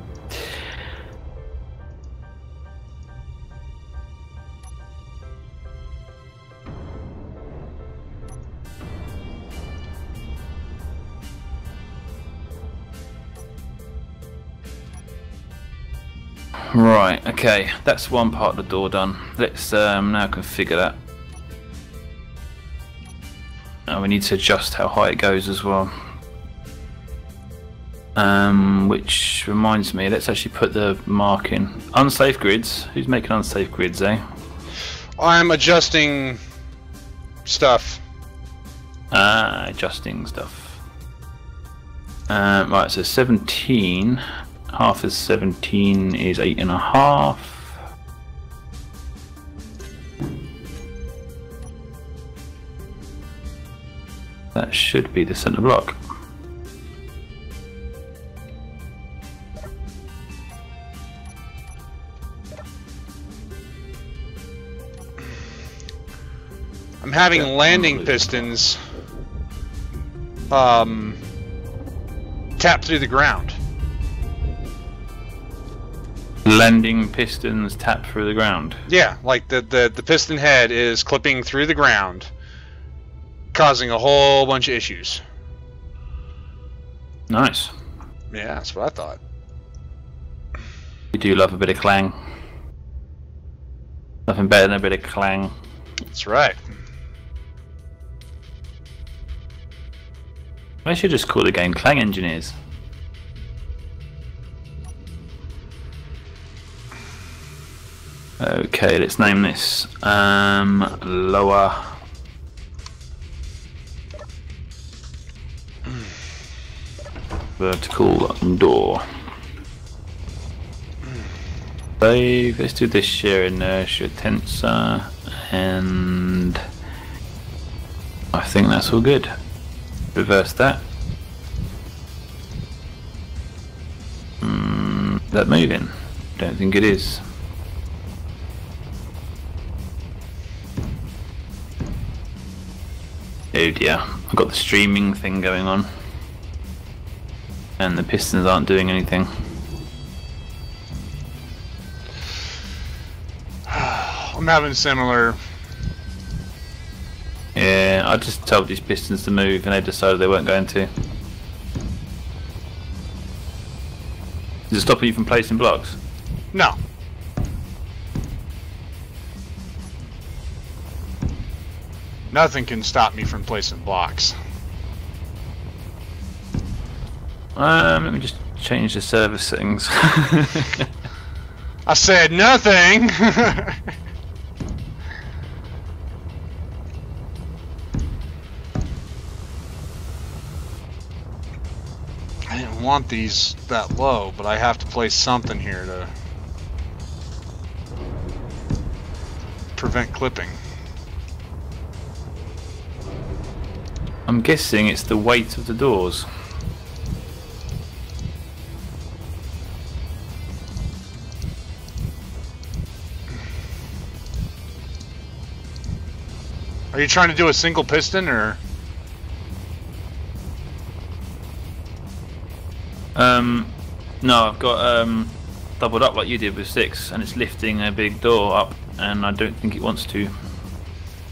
Right, okay, that's one part of the door done. Let's now configure that. Now we need to adjust how high it goes as well. Which reminds me, let's actually put the mark in. Unsafe grids. Who's making unsafe grids, eh? I'm adjusting stuff. Adjusting stuff. Right, so 17. Half of 17 is 8.5. That should be the center block. I'm having landing pistons tap through the ground. Landing pistons tap through the ground. Yeah, like the piston head is clipping through the ground, causing a whole bunch of issues. Nice. Yeah, that's what I thought. You do love a bit of clang. Nothing better than a bit of clang. That's right. I should just call the game Clang Engineers. Okay, let's name this lower vertical door. Save. Let's do this shear inertia tensor, and I think that's all good. Reverse that. Is that moving? Don't think it is. Oh dear, I've got the streaming thing going on, and the pistons aren't doing anything. I'm having similar. Yeah, I just told these pistons to move and they decided they weren't going to. Is it stopping you from placing blocks? No. Nothing can stop me from placing blocks. Let me just change the server settings. I said nothing! I didn't want these that low, but I have to place something here to prevent clipping. I'm guessing it's the weight of the doors. Are you trying to do a single piston, or? No, I've got doubled up like you did with 6, and it's lifting a big door up, and I don't think it wants to.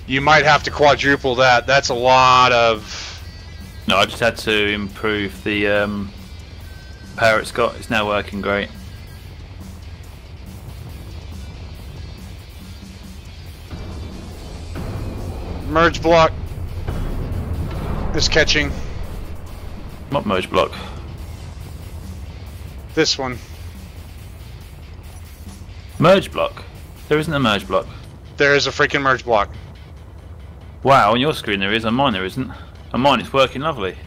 You might have to quadruple that. That's a lot of... No, I just had to improve the power it's got. It's now working great. Merge block is catching. What merge block? This one. Merge block? There isn't a merge block. There is a freaking merge block. Wow, on your screen there is, on mine there isn't. On mine it's working lovely.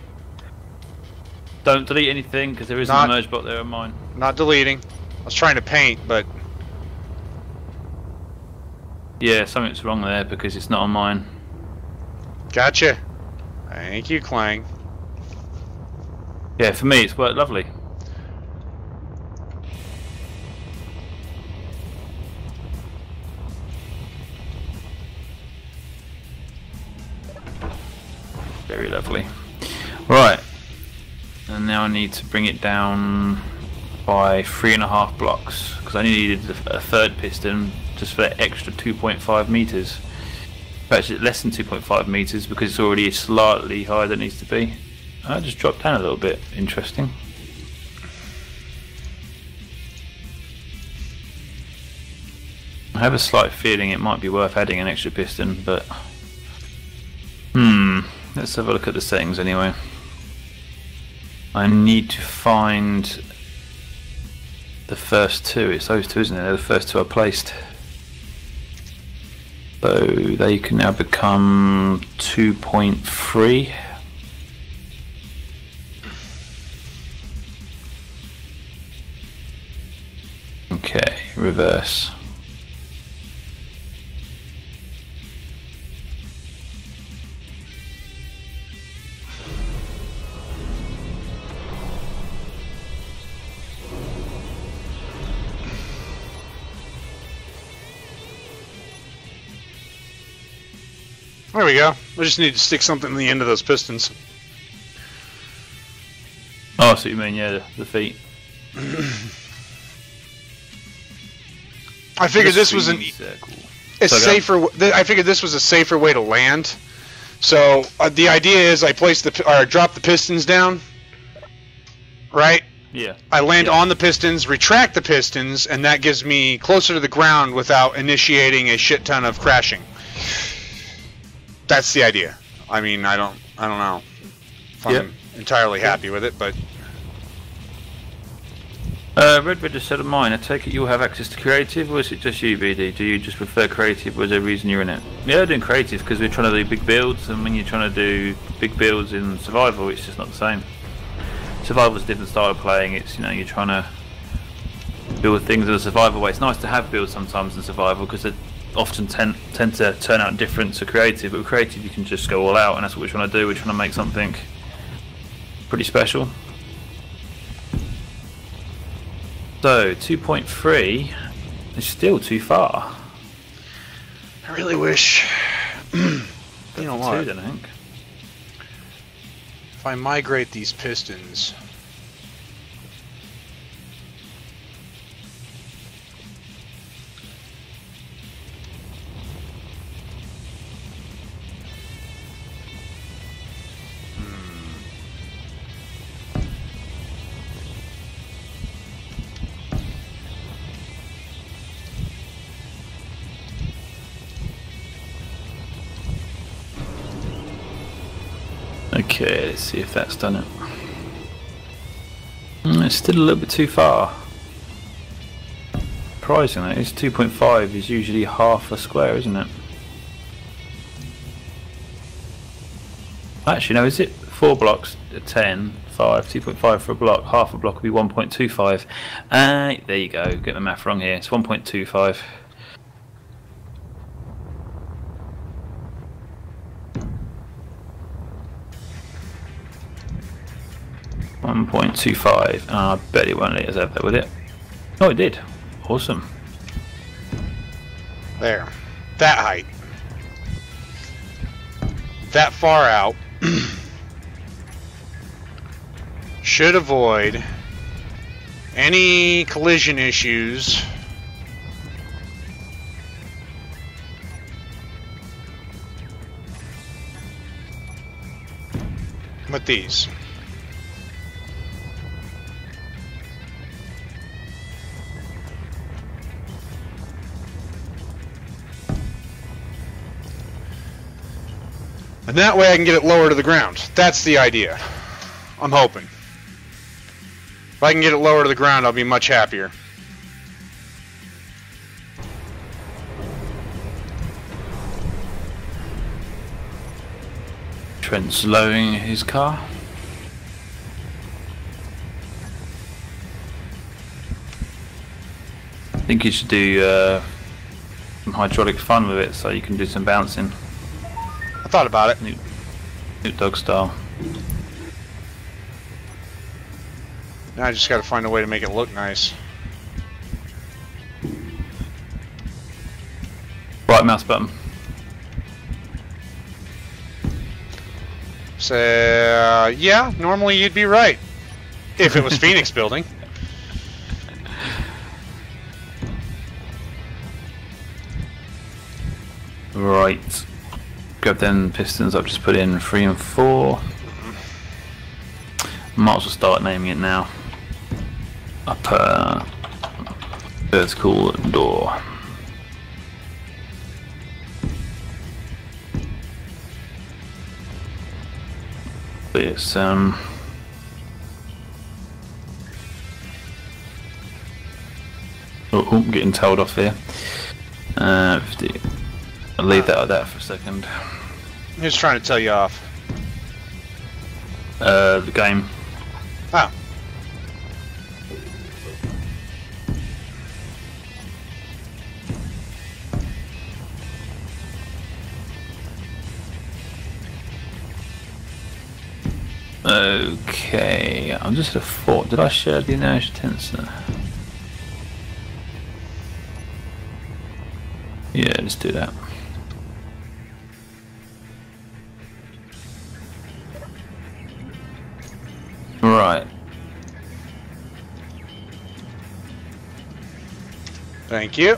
Don't delete anything because there isn't a merge block there on mine. Not deleting. I was trying to paint, but... Yeah, something's wrong there because it's not on mine. Gotcha. Thank you, Clang. Yeah, for me it's worked lovely. Very lovely. Right, and now I need to bring it down by 3.5 blocks because I needed a third piston just for that extra 2.5 meters. Actually, less than 2.5 meters because it's already slightly higher than it needs to be. I just dropped down a little bit. Interesting. I have a slight feeling it might be worth adding an extra piston, but let's have a look at the settings anyway. I need to find the first two. It's those two, isn't it? They're the first two I placed. So they can now become 2.3. Okay, reverse. There we go. I just need to stick something in the end of those pistons. Oh, I see what you mean, yeah, the feet. I figured this was a safer. I figured this was a safer way to land. So the idea is I drop the pistons down, right? Yeah. I land on the pistons, retract the pistons, and that gives me closer to the ground without initiating a shit ton of crashing. That's the idea. I mean, I don't know if I'm entirely happy with it, but. Red just said of mine. I take it you'll have access to creative, or is it just you, BD? Do you just prefer creative, or is there a reason you're in it? Yeah, I'm doing creative because we're trying to do big builds, and when you're trying to do big builds in survival, it's just not the same. Survival's a different style of playing. It's, you know, you're trying to build things in a survival way. It's nice to have builds sometimes in survival because they often tend to turn out different to creative. But with creative, you can just go all out, and that's what we're trying to do. We're trying to make something pretty special. So 2.3 is still too far. I really wish. You know what? Then, I think. If I migrate these pistons. Okay, let's see if that's done it. It's still a little bit too far. Surprisingly, it's 2.5 is usually half a square, isn't it? Actually, no, is it 4 blocks, 10, 5, 2.5 for a block, half a block would be 1.25. There you go, get the math wrong here, it's 1.25. 1.25. I bet it won't let us have that, will it? Oh, it did. Awesome. There. That height. That far out. Should avoid any collision issues. With these. And that way I can get it lower to the ground. That's the idea. I'm hoping. If I can get it lower to the ground, I'll be much happier. Trent's lowering his car. I think you should do some hydraulic fun with it so you can do some bouncing. I thought about it. New dog style. Now I just got to find a way to make it look nice. Right mouse button. So, yeah, normally you'd be right. If it was Phoenix building. Right. Grab them pistons I've just put in 3 and 4. Might as well start naming it now. Upper vertical door. It's oh, getting told off here. 50. I'll leave that like that for a second. Who's trying to tell you off? The game. Oh. Okay, I'm just at a 4. Did I share the inertia tensor? Yeah, let's do that. Right. Thank you.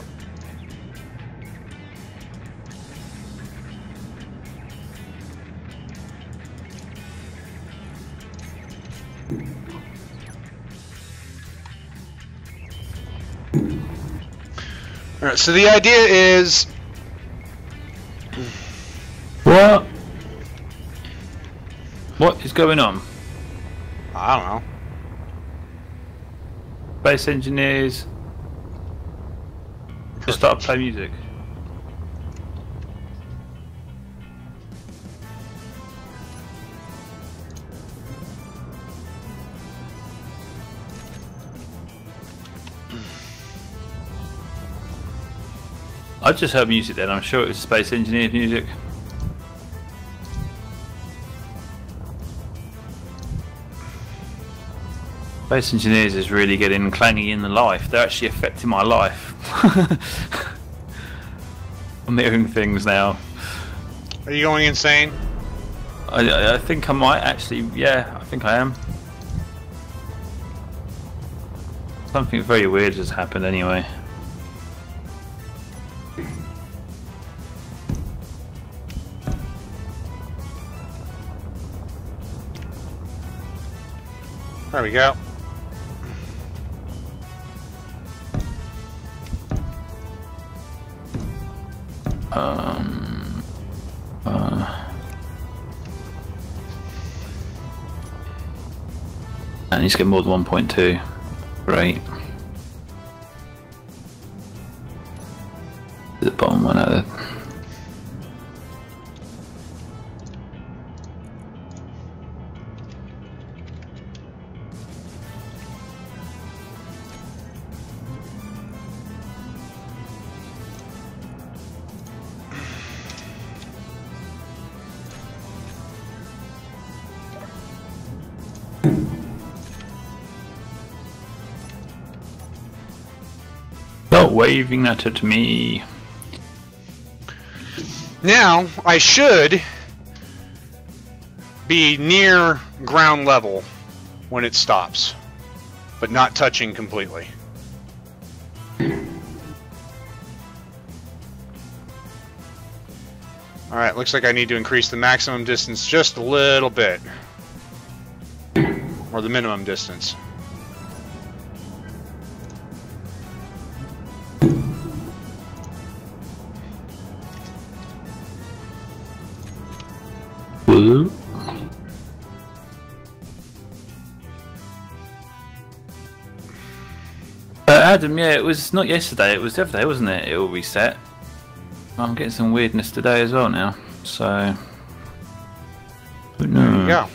Alright, so the idea is... What? What is going on? I don't know. Space engineers just start playing music. I just heard music then, I'm sure it was Space Engineers music. Space Engineers is really getting clangy in the life. They're actually affecting my life. I'm hearing things now. Are you going insane? I think I might actually, yeah, I think I am. Something very weird has happened anyway. There we go. And he's getting more than 1.2. Great. The bottom one out of there. Stop waving that at me. Now, I should be near ground level when it stops, but not touching completely. Alright, looks like I need to increase the maximum distance just a little bit. Or the minimum distance. Woo. Adam, yeah, it was not yesterday, it was the other day, wasn't it? It all reset. I'm getting some weirdness today as well now, so... But no. There you go.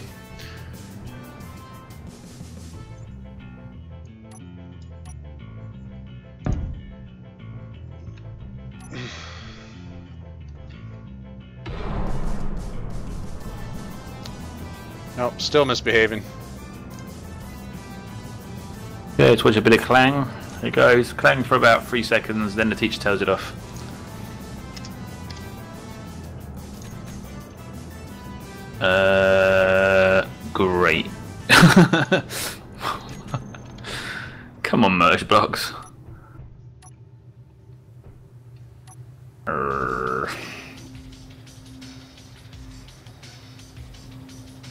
Nope, still misbehaving. Yeah, let's watch a bit of clang. There it goes. Clang for about 3 seconds, then the teacher tells it off. Great. Come on, merge blocks.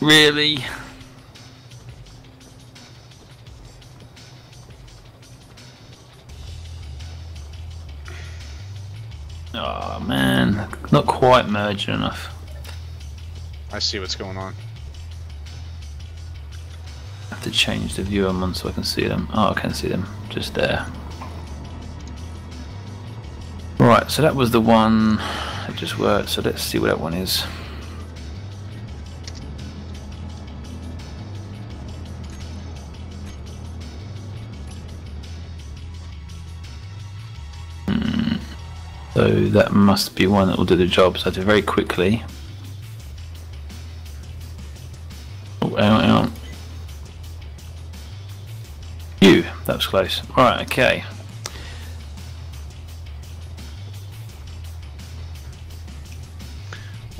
Really? Oh man, not quite merged enough. I see what's going on. I have to change the view I'm on so I can see them. Oh, I can see them, just there. Right, so that was the one that just worked, so let's see what that one is. So that must be one that will do the job, so I do very quickly. Oh, hang on. Phew, that was close. Right, okay.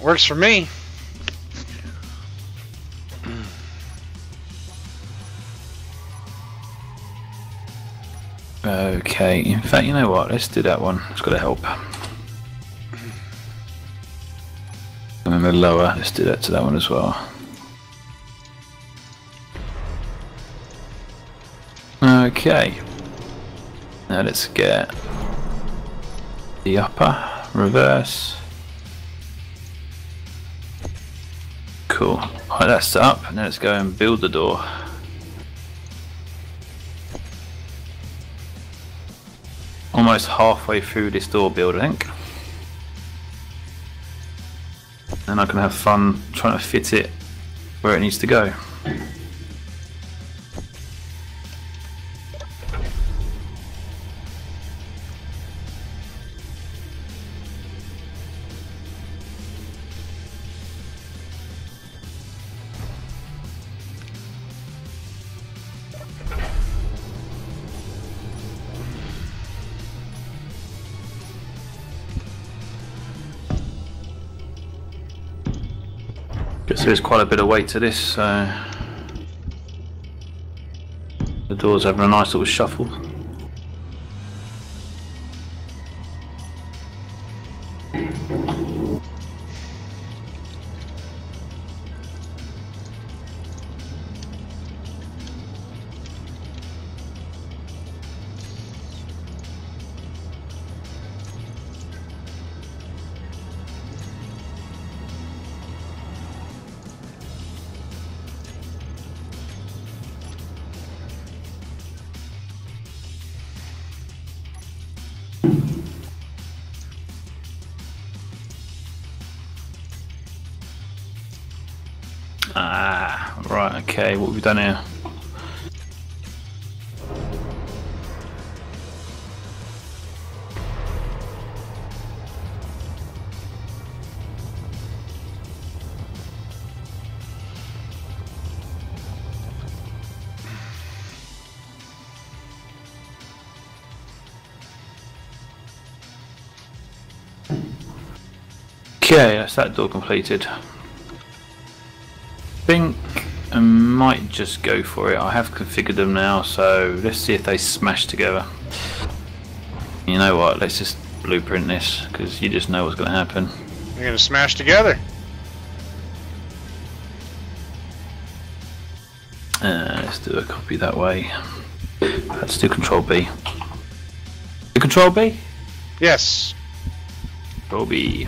Works for me. Okay, in fact, you know what? Let's do that one. It's got to help. And then the lower, let's do that to that one as well. Okay. Now let's get the upper, reverse. Cool. Alright, that's set up. Now let's go and build the door. Almost halfway through this door build, I think. And I can have fun trying to fit it where it needs to go. Guess there's quite a bit of weight to this, so the door's having a nice little shuffle. Ah, right, okay, what have we done here? Okay, that's that door completed. I think I might just go for it. I have configured them now, so let's see if they smash together. You know what, let's just blueprint this, because you just know what's going to happen. They're going to smash together. Let's do a copy that way. Let's do Control B. Do Control B? Yes. Control B.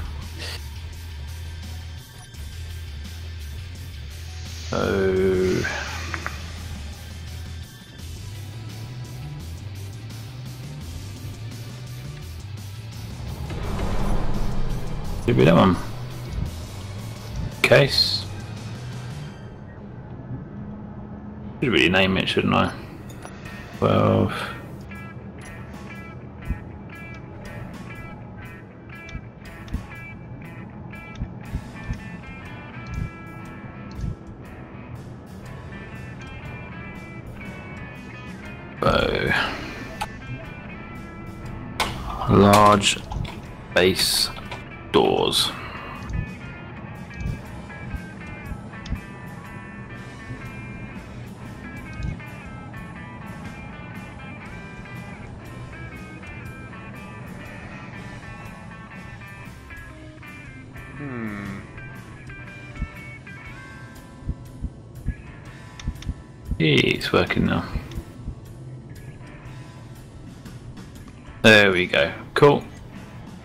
So should be that one. Case. Should really name it, shouldn't I? 12. Large base doors. It's working now. There we go. Cool.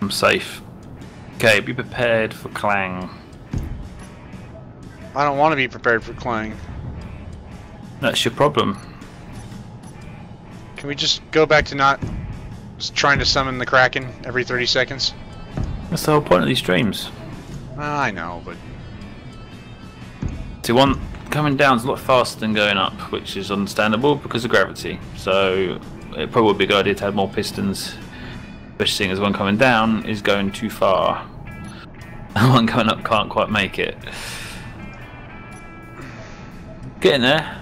I'm safe. Okay, be prepared for clang. I don't want to be prepared for clang. That's your problem. Can we just go back to not trying to summon the Kraken every 30 seconds? That's the whole point of these streams. I know, but... See, one coming down is a lot faster than going up, which is understandable because of gravity. So it probably would be a good idea to have more pistons, especially seeing as one coming down is going too far. And one coming up can't quite make it. Get in there.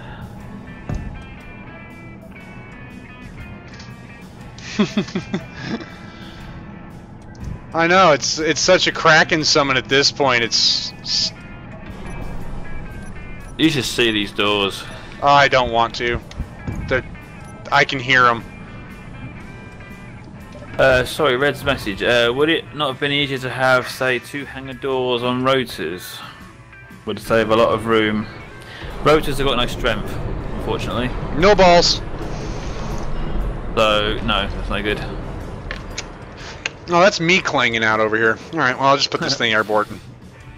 I know, it's such a Kraken summon at this point. It's You should see these doors. I don't want to. I can hear them. Sorry, Red's message. Would it not have been easier to have, say, 2 hanger doors on rotors? Would save a lot of room. Rotors have got no strength, unfortunately. No balls. So, no, that's no good. Oh, that's me clanging out over here. Alright, well, I'll just put this thing airborne.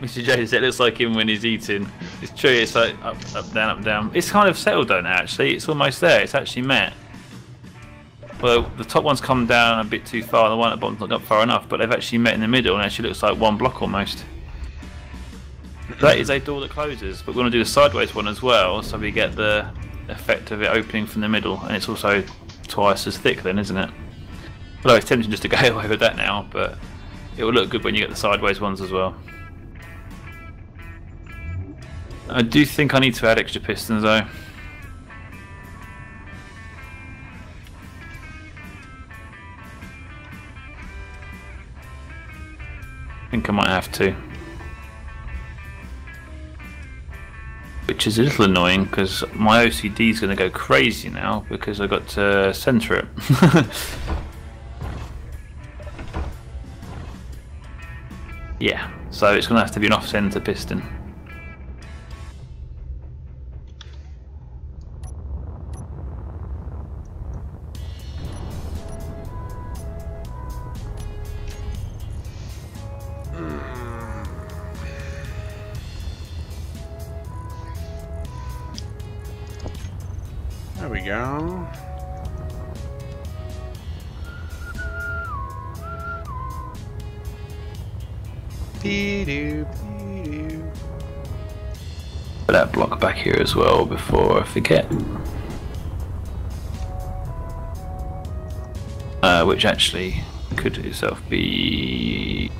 Mr. J said it looks like him when he's eating. It's true, it's like up, up, down, up, down. It's kind of settled though now, actually. It's almost there. It's actually met. Well, the top one's come down a bit too far, the one at the bottom's not up far enough, but they've actually met in the middle and it actually looks like one block almost. That is a door that closes, but we're going to do the sideways one as well, so we get the effect of it opening from the middle, and it's also twice as thick then, isn't it? Although it's tempting just to go away with that now, but it will look good when you get the sideways ones as well. I do think I need to add extra pistons though. I think I might have to. Which is a little annoying because my OCD is going to go crazy now because I got to centre it. Yeah, so it's going to have to be an off-centre piston. There we go. Put that block back here as well before I forget. Which actually could itself be.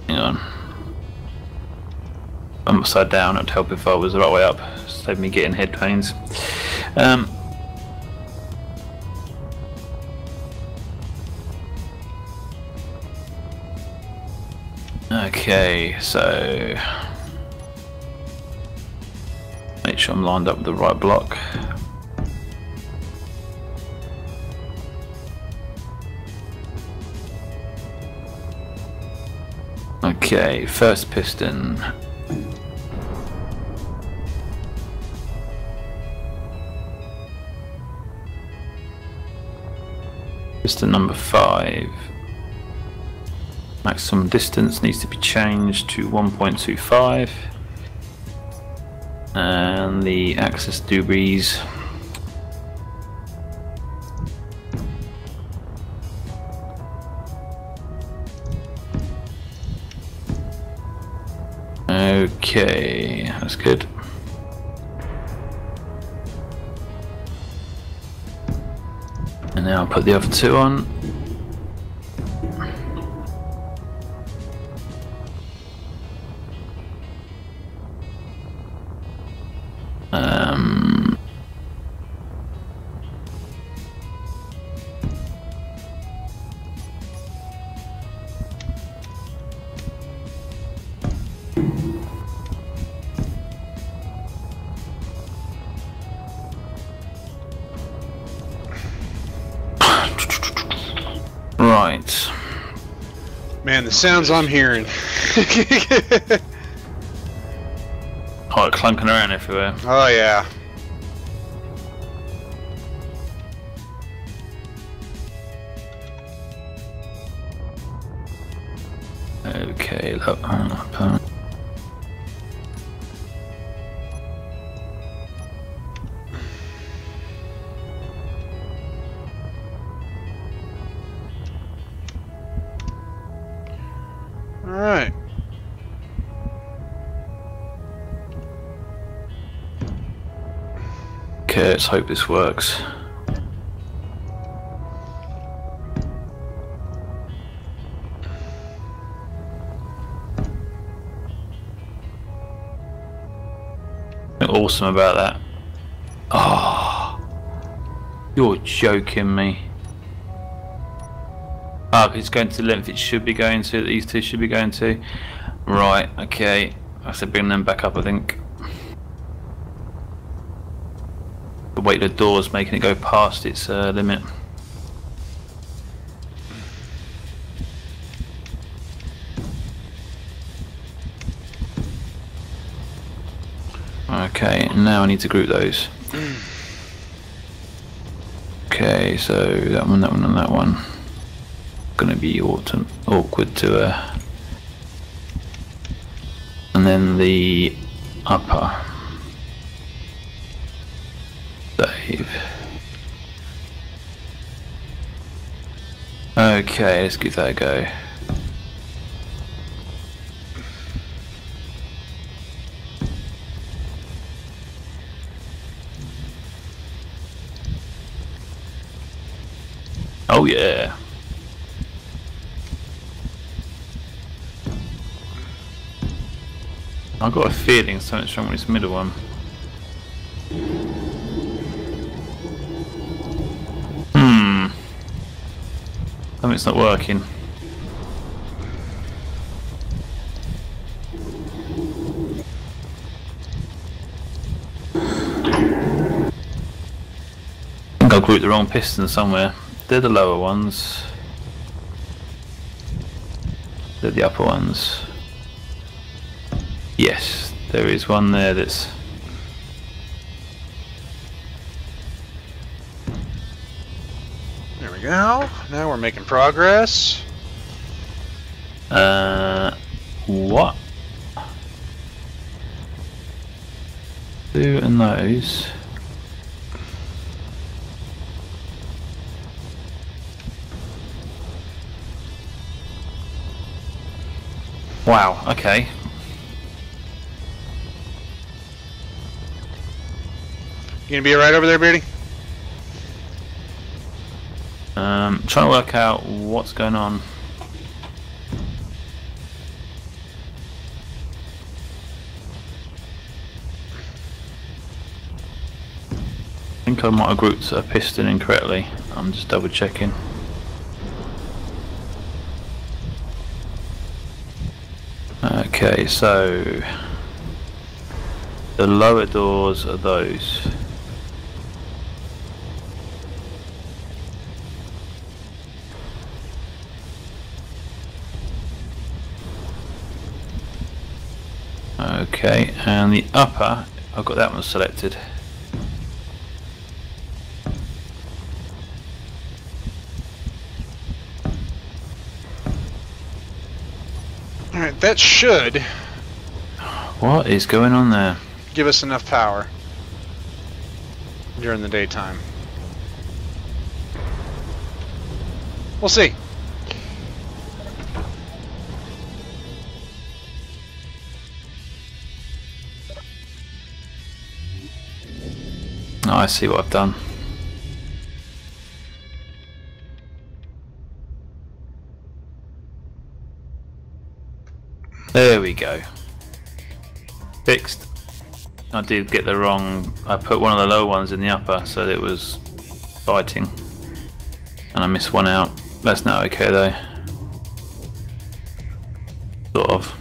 Hang on. I'm upside down. It'd help if I was the right way up. Save me getting head pains. Okay, so make sure I'm lined up with the right block. Okay, first piston. Piston number 5. Maximum distance needs to be changed to 1.25. And the axis debris. Okay, that's good. And now I'll put the other 2 on. Right. Man, the sounds I'm hearing. Oh, clunking around everywhere. Oh yeah. Okay, look. Alright. Okay, let's hope this works. Awesome about that. Oh, you're joking me. Ah, it's going to the length it should be going to, that these 2 should be going to. Right, okay. I have to bring them back up, I think. The weight of the door's making it go past its limit. Okay, now I need to group those. Okay, so that one, and that one. Gonna be awkward to and then the upper. Save. Okay, let's give that a go. Oh yeah. I've got a feeling something's wrong with this middle one. Something's not working. I think I grouped the wrong piston somewhere. They're the lower ones. They're the upper ones. Yes, there is one there that's... There we go. Now we're making progress. What? Two and those. Wow, okay. You gonna be right over there, Beardie? Trying to work out what's going on. I think I might have grouped a piston incorrectly. I'm just double checking. Okay, so the lower doors are those. Okay, and the upper, I've got that one selected. Alright, that should... What is going on there? give us enough power during the daytime. We'll see. Oh, I see what I've done. There we go. Fixed. I did get the wrong... I put one of the low ones in the upper so that it was fighting. And I missed one out. That's not okay though. Sort of.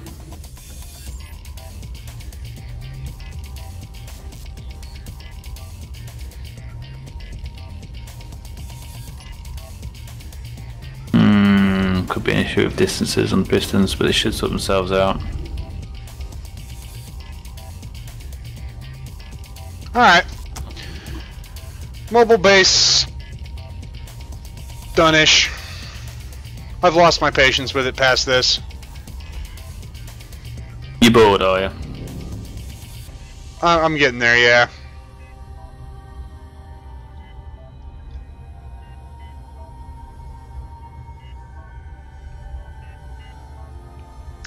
Could be an issue with distances on the pistons, but they should sort themselves out. Alright. Mobile base. Done-ish. I've lost my patience with it past this. You bored, are you? I'm getting there, yeah.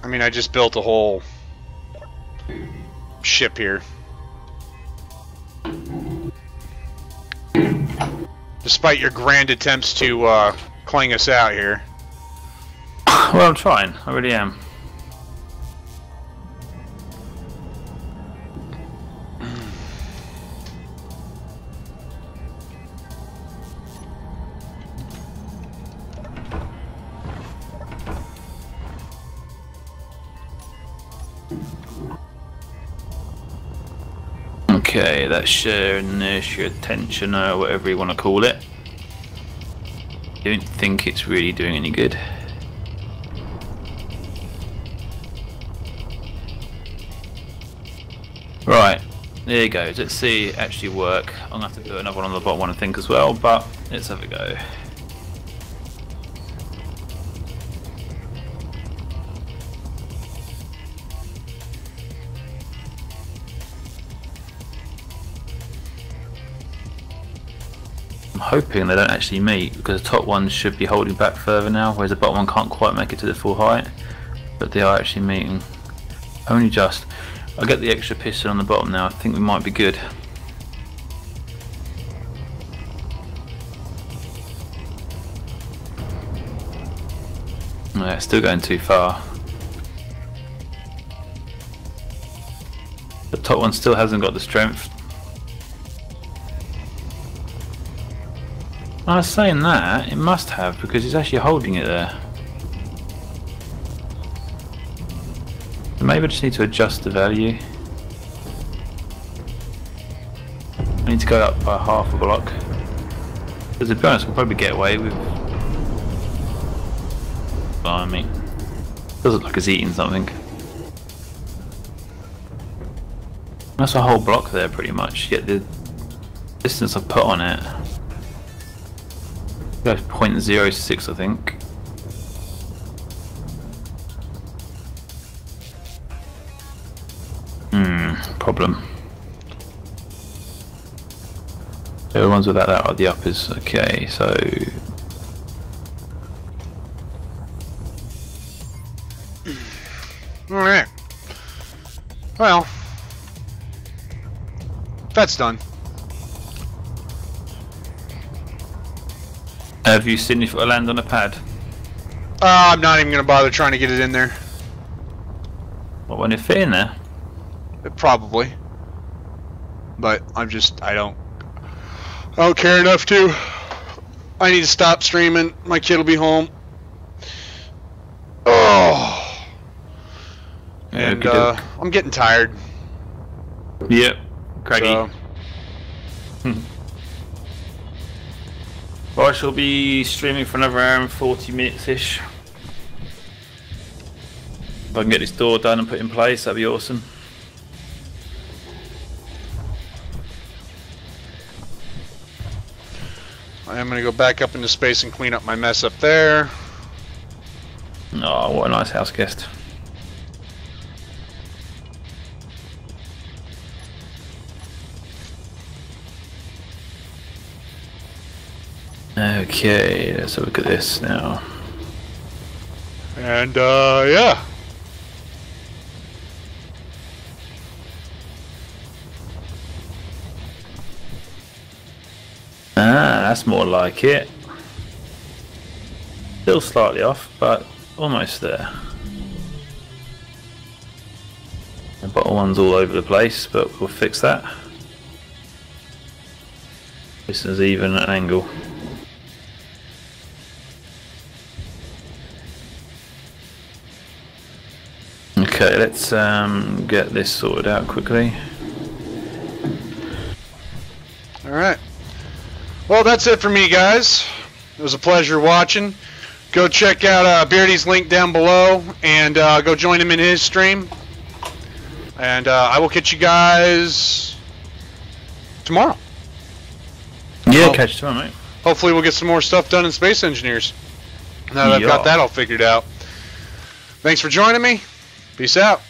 I mean, I just built a whole ship here. Despite your grand attempts to clang us out here. Well, I'm trying. I really am. Okay, that's sheer inertia, tension, or whatever you want to call it. Don't think it's really doing any good. Right, There you go. Let's see it actually work. I'm gonna have to put another one on the bottom one, I think, as well. But let's have a go. I'm hoping they don't actually meet, because the top one should be holding back further now, whereas the bottom one can't quite make it to the full height. But they are actually meeting. Only just. I'll get the extra piston on the bottom now. I think we might be good. Yeah, still going too far. The top one still hasn't got the strength. I was saying that, it must have, because it's actually holding it there. Maybe I just need to adjust the value. I need to go up by half a block. Because to be honest, we'll probably get away with... Blimey. Does look like it's eating something. That's a whole block there pretty much, yet the distance I've put on it... 0.06 I think. Problem. The ones without that are the uppers. Okay, so alright. Well, that's done. Have you seen if it'll land on a pad? I'm not even going to bother trying to get it in there. What, when it fit in there? Probably. But I don't care enough to. I need to stop streaming. My kid will be home. Oh. And I'm getting tired. Yep. Craggy. So. Well, I shall be streaming for another hour and 40 minutes-ish. If I can get this door done and put in place, that'd be awesome. I am going to go back up into space and clean up my mess up there. Oh, what a nice house guest. Okay, let's have a look at this now. And, yeah. Ah, that's more like it. Still slightly off, but almost there. The bottom one's all over the place, but we'll fix that. This is even an angle. Okay, let's get this sorted out quickly. Alright. Well, that's it for me, guys. It was a pleasure watching. Go check out Beardie's link down below, and go join him in his stream. And I will catch you guys tomorrow. Yeah, catch you tomorrow, mate. Hopefully we'll get some more stuff done in Space Engineers. Now that I've got that all figured out. Thanks for joining me. Peace out.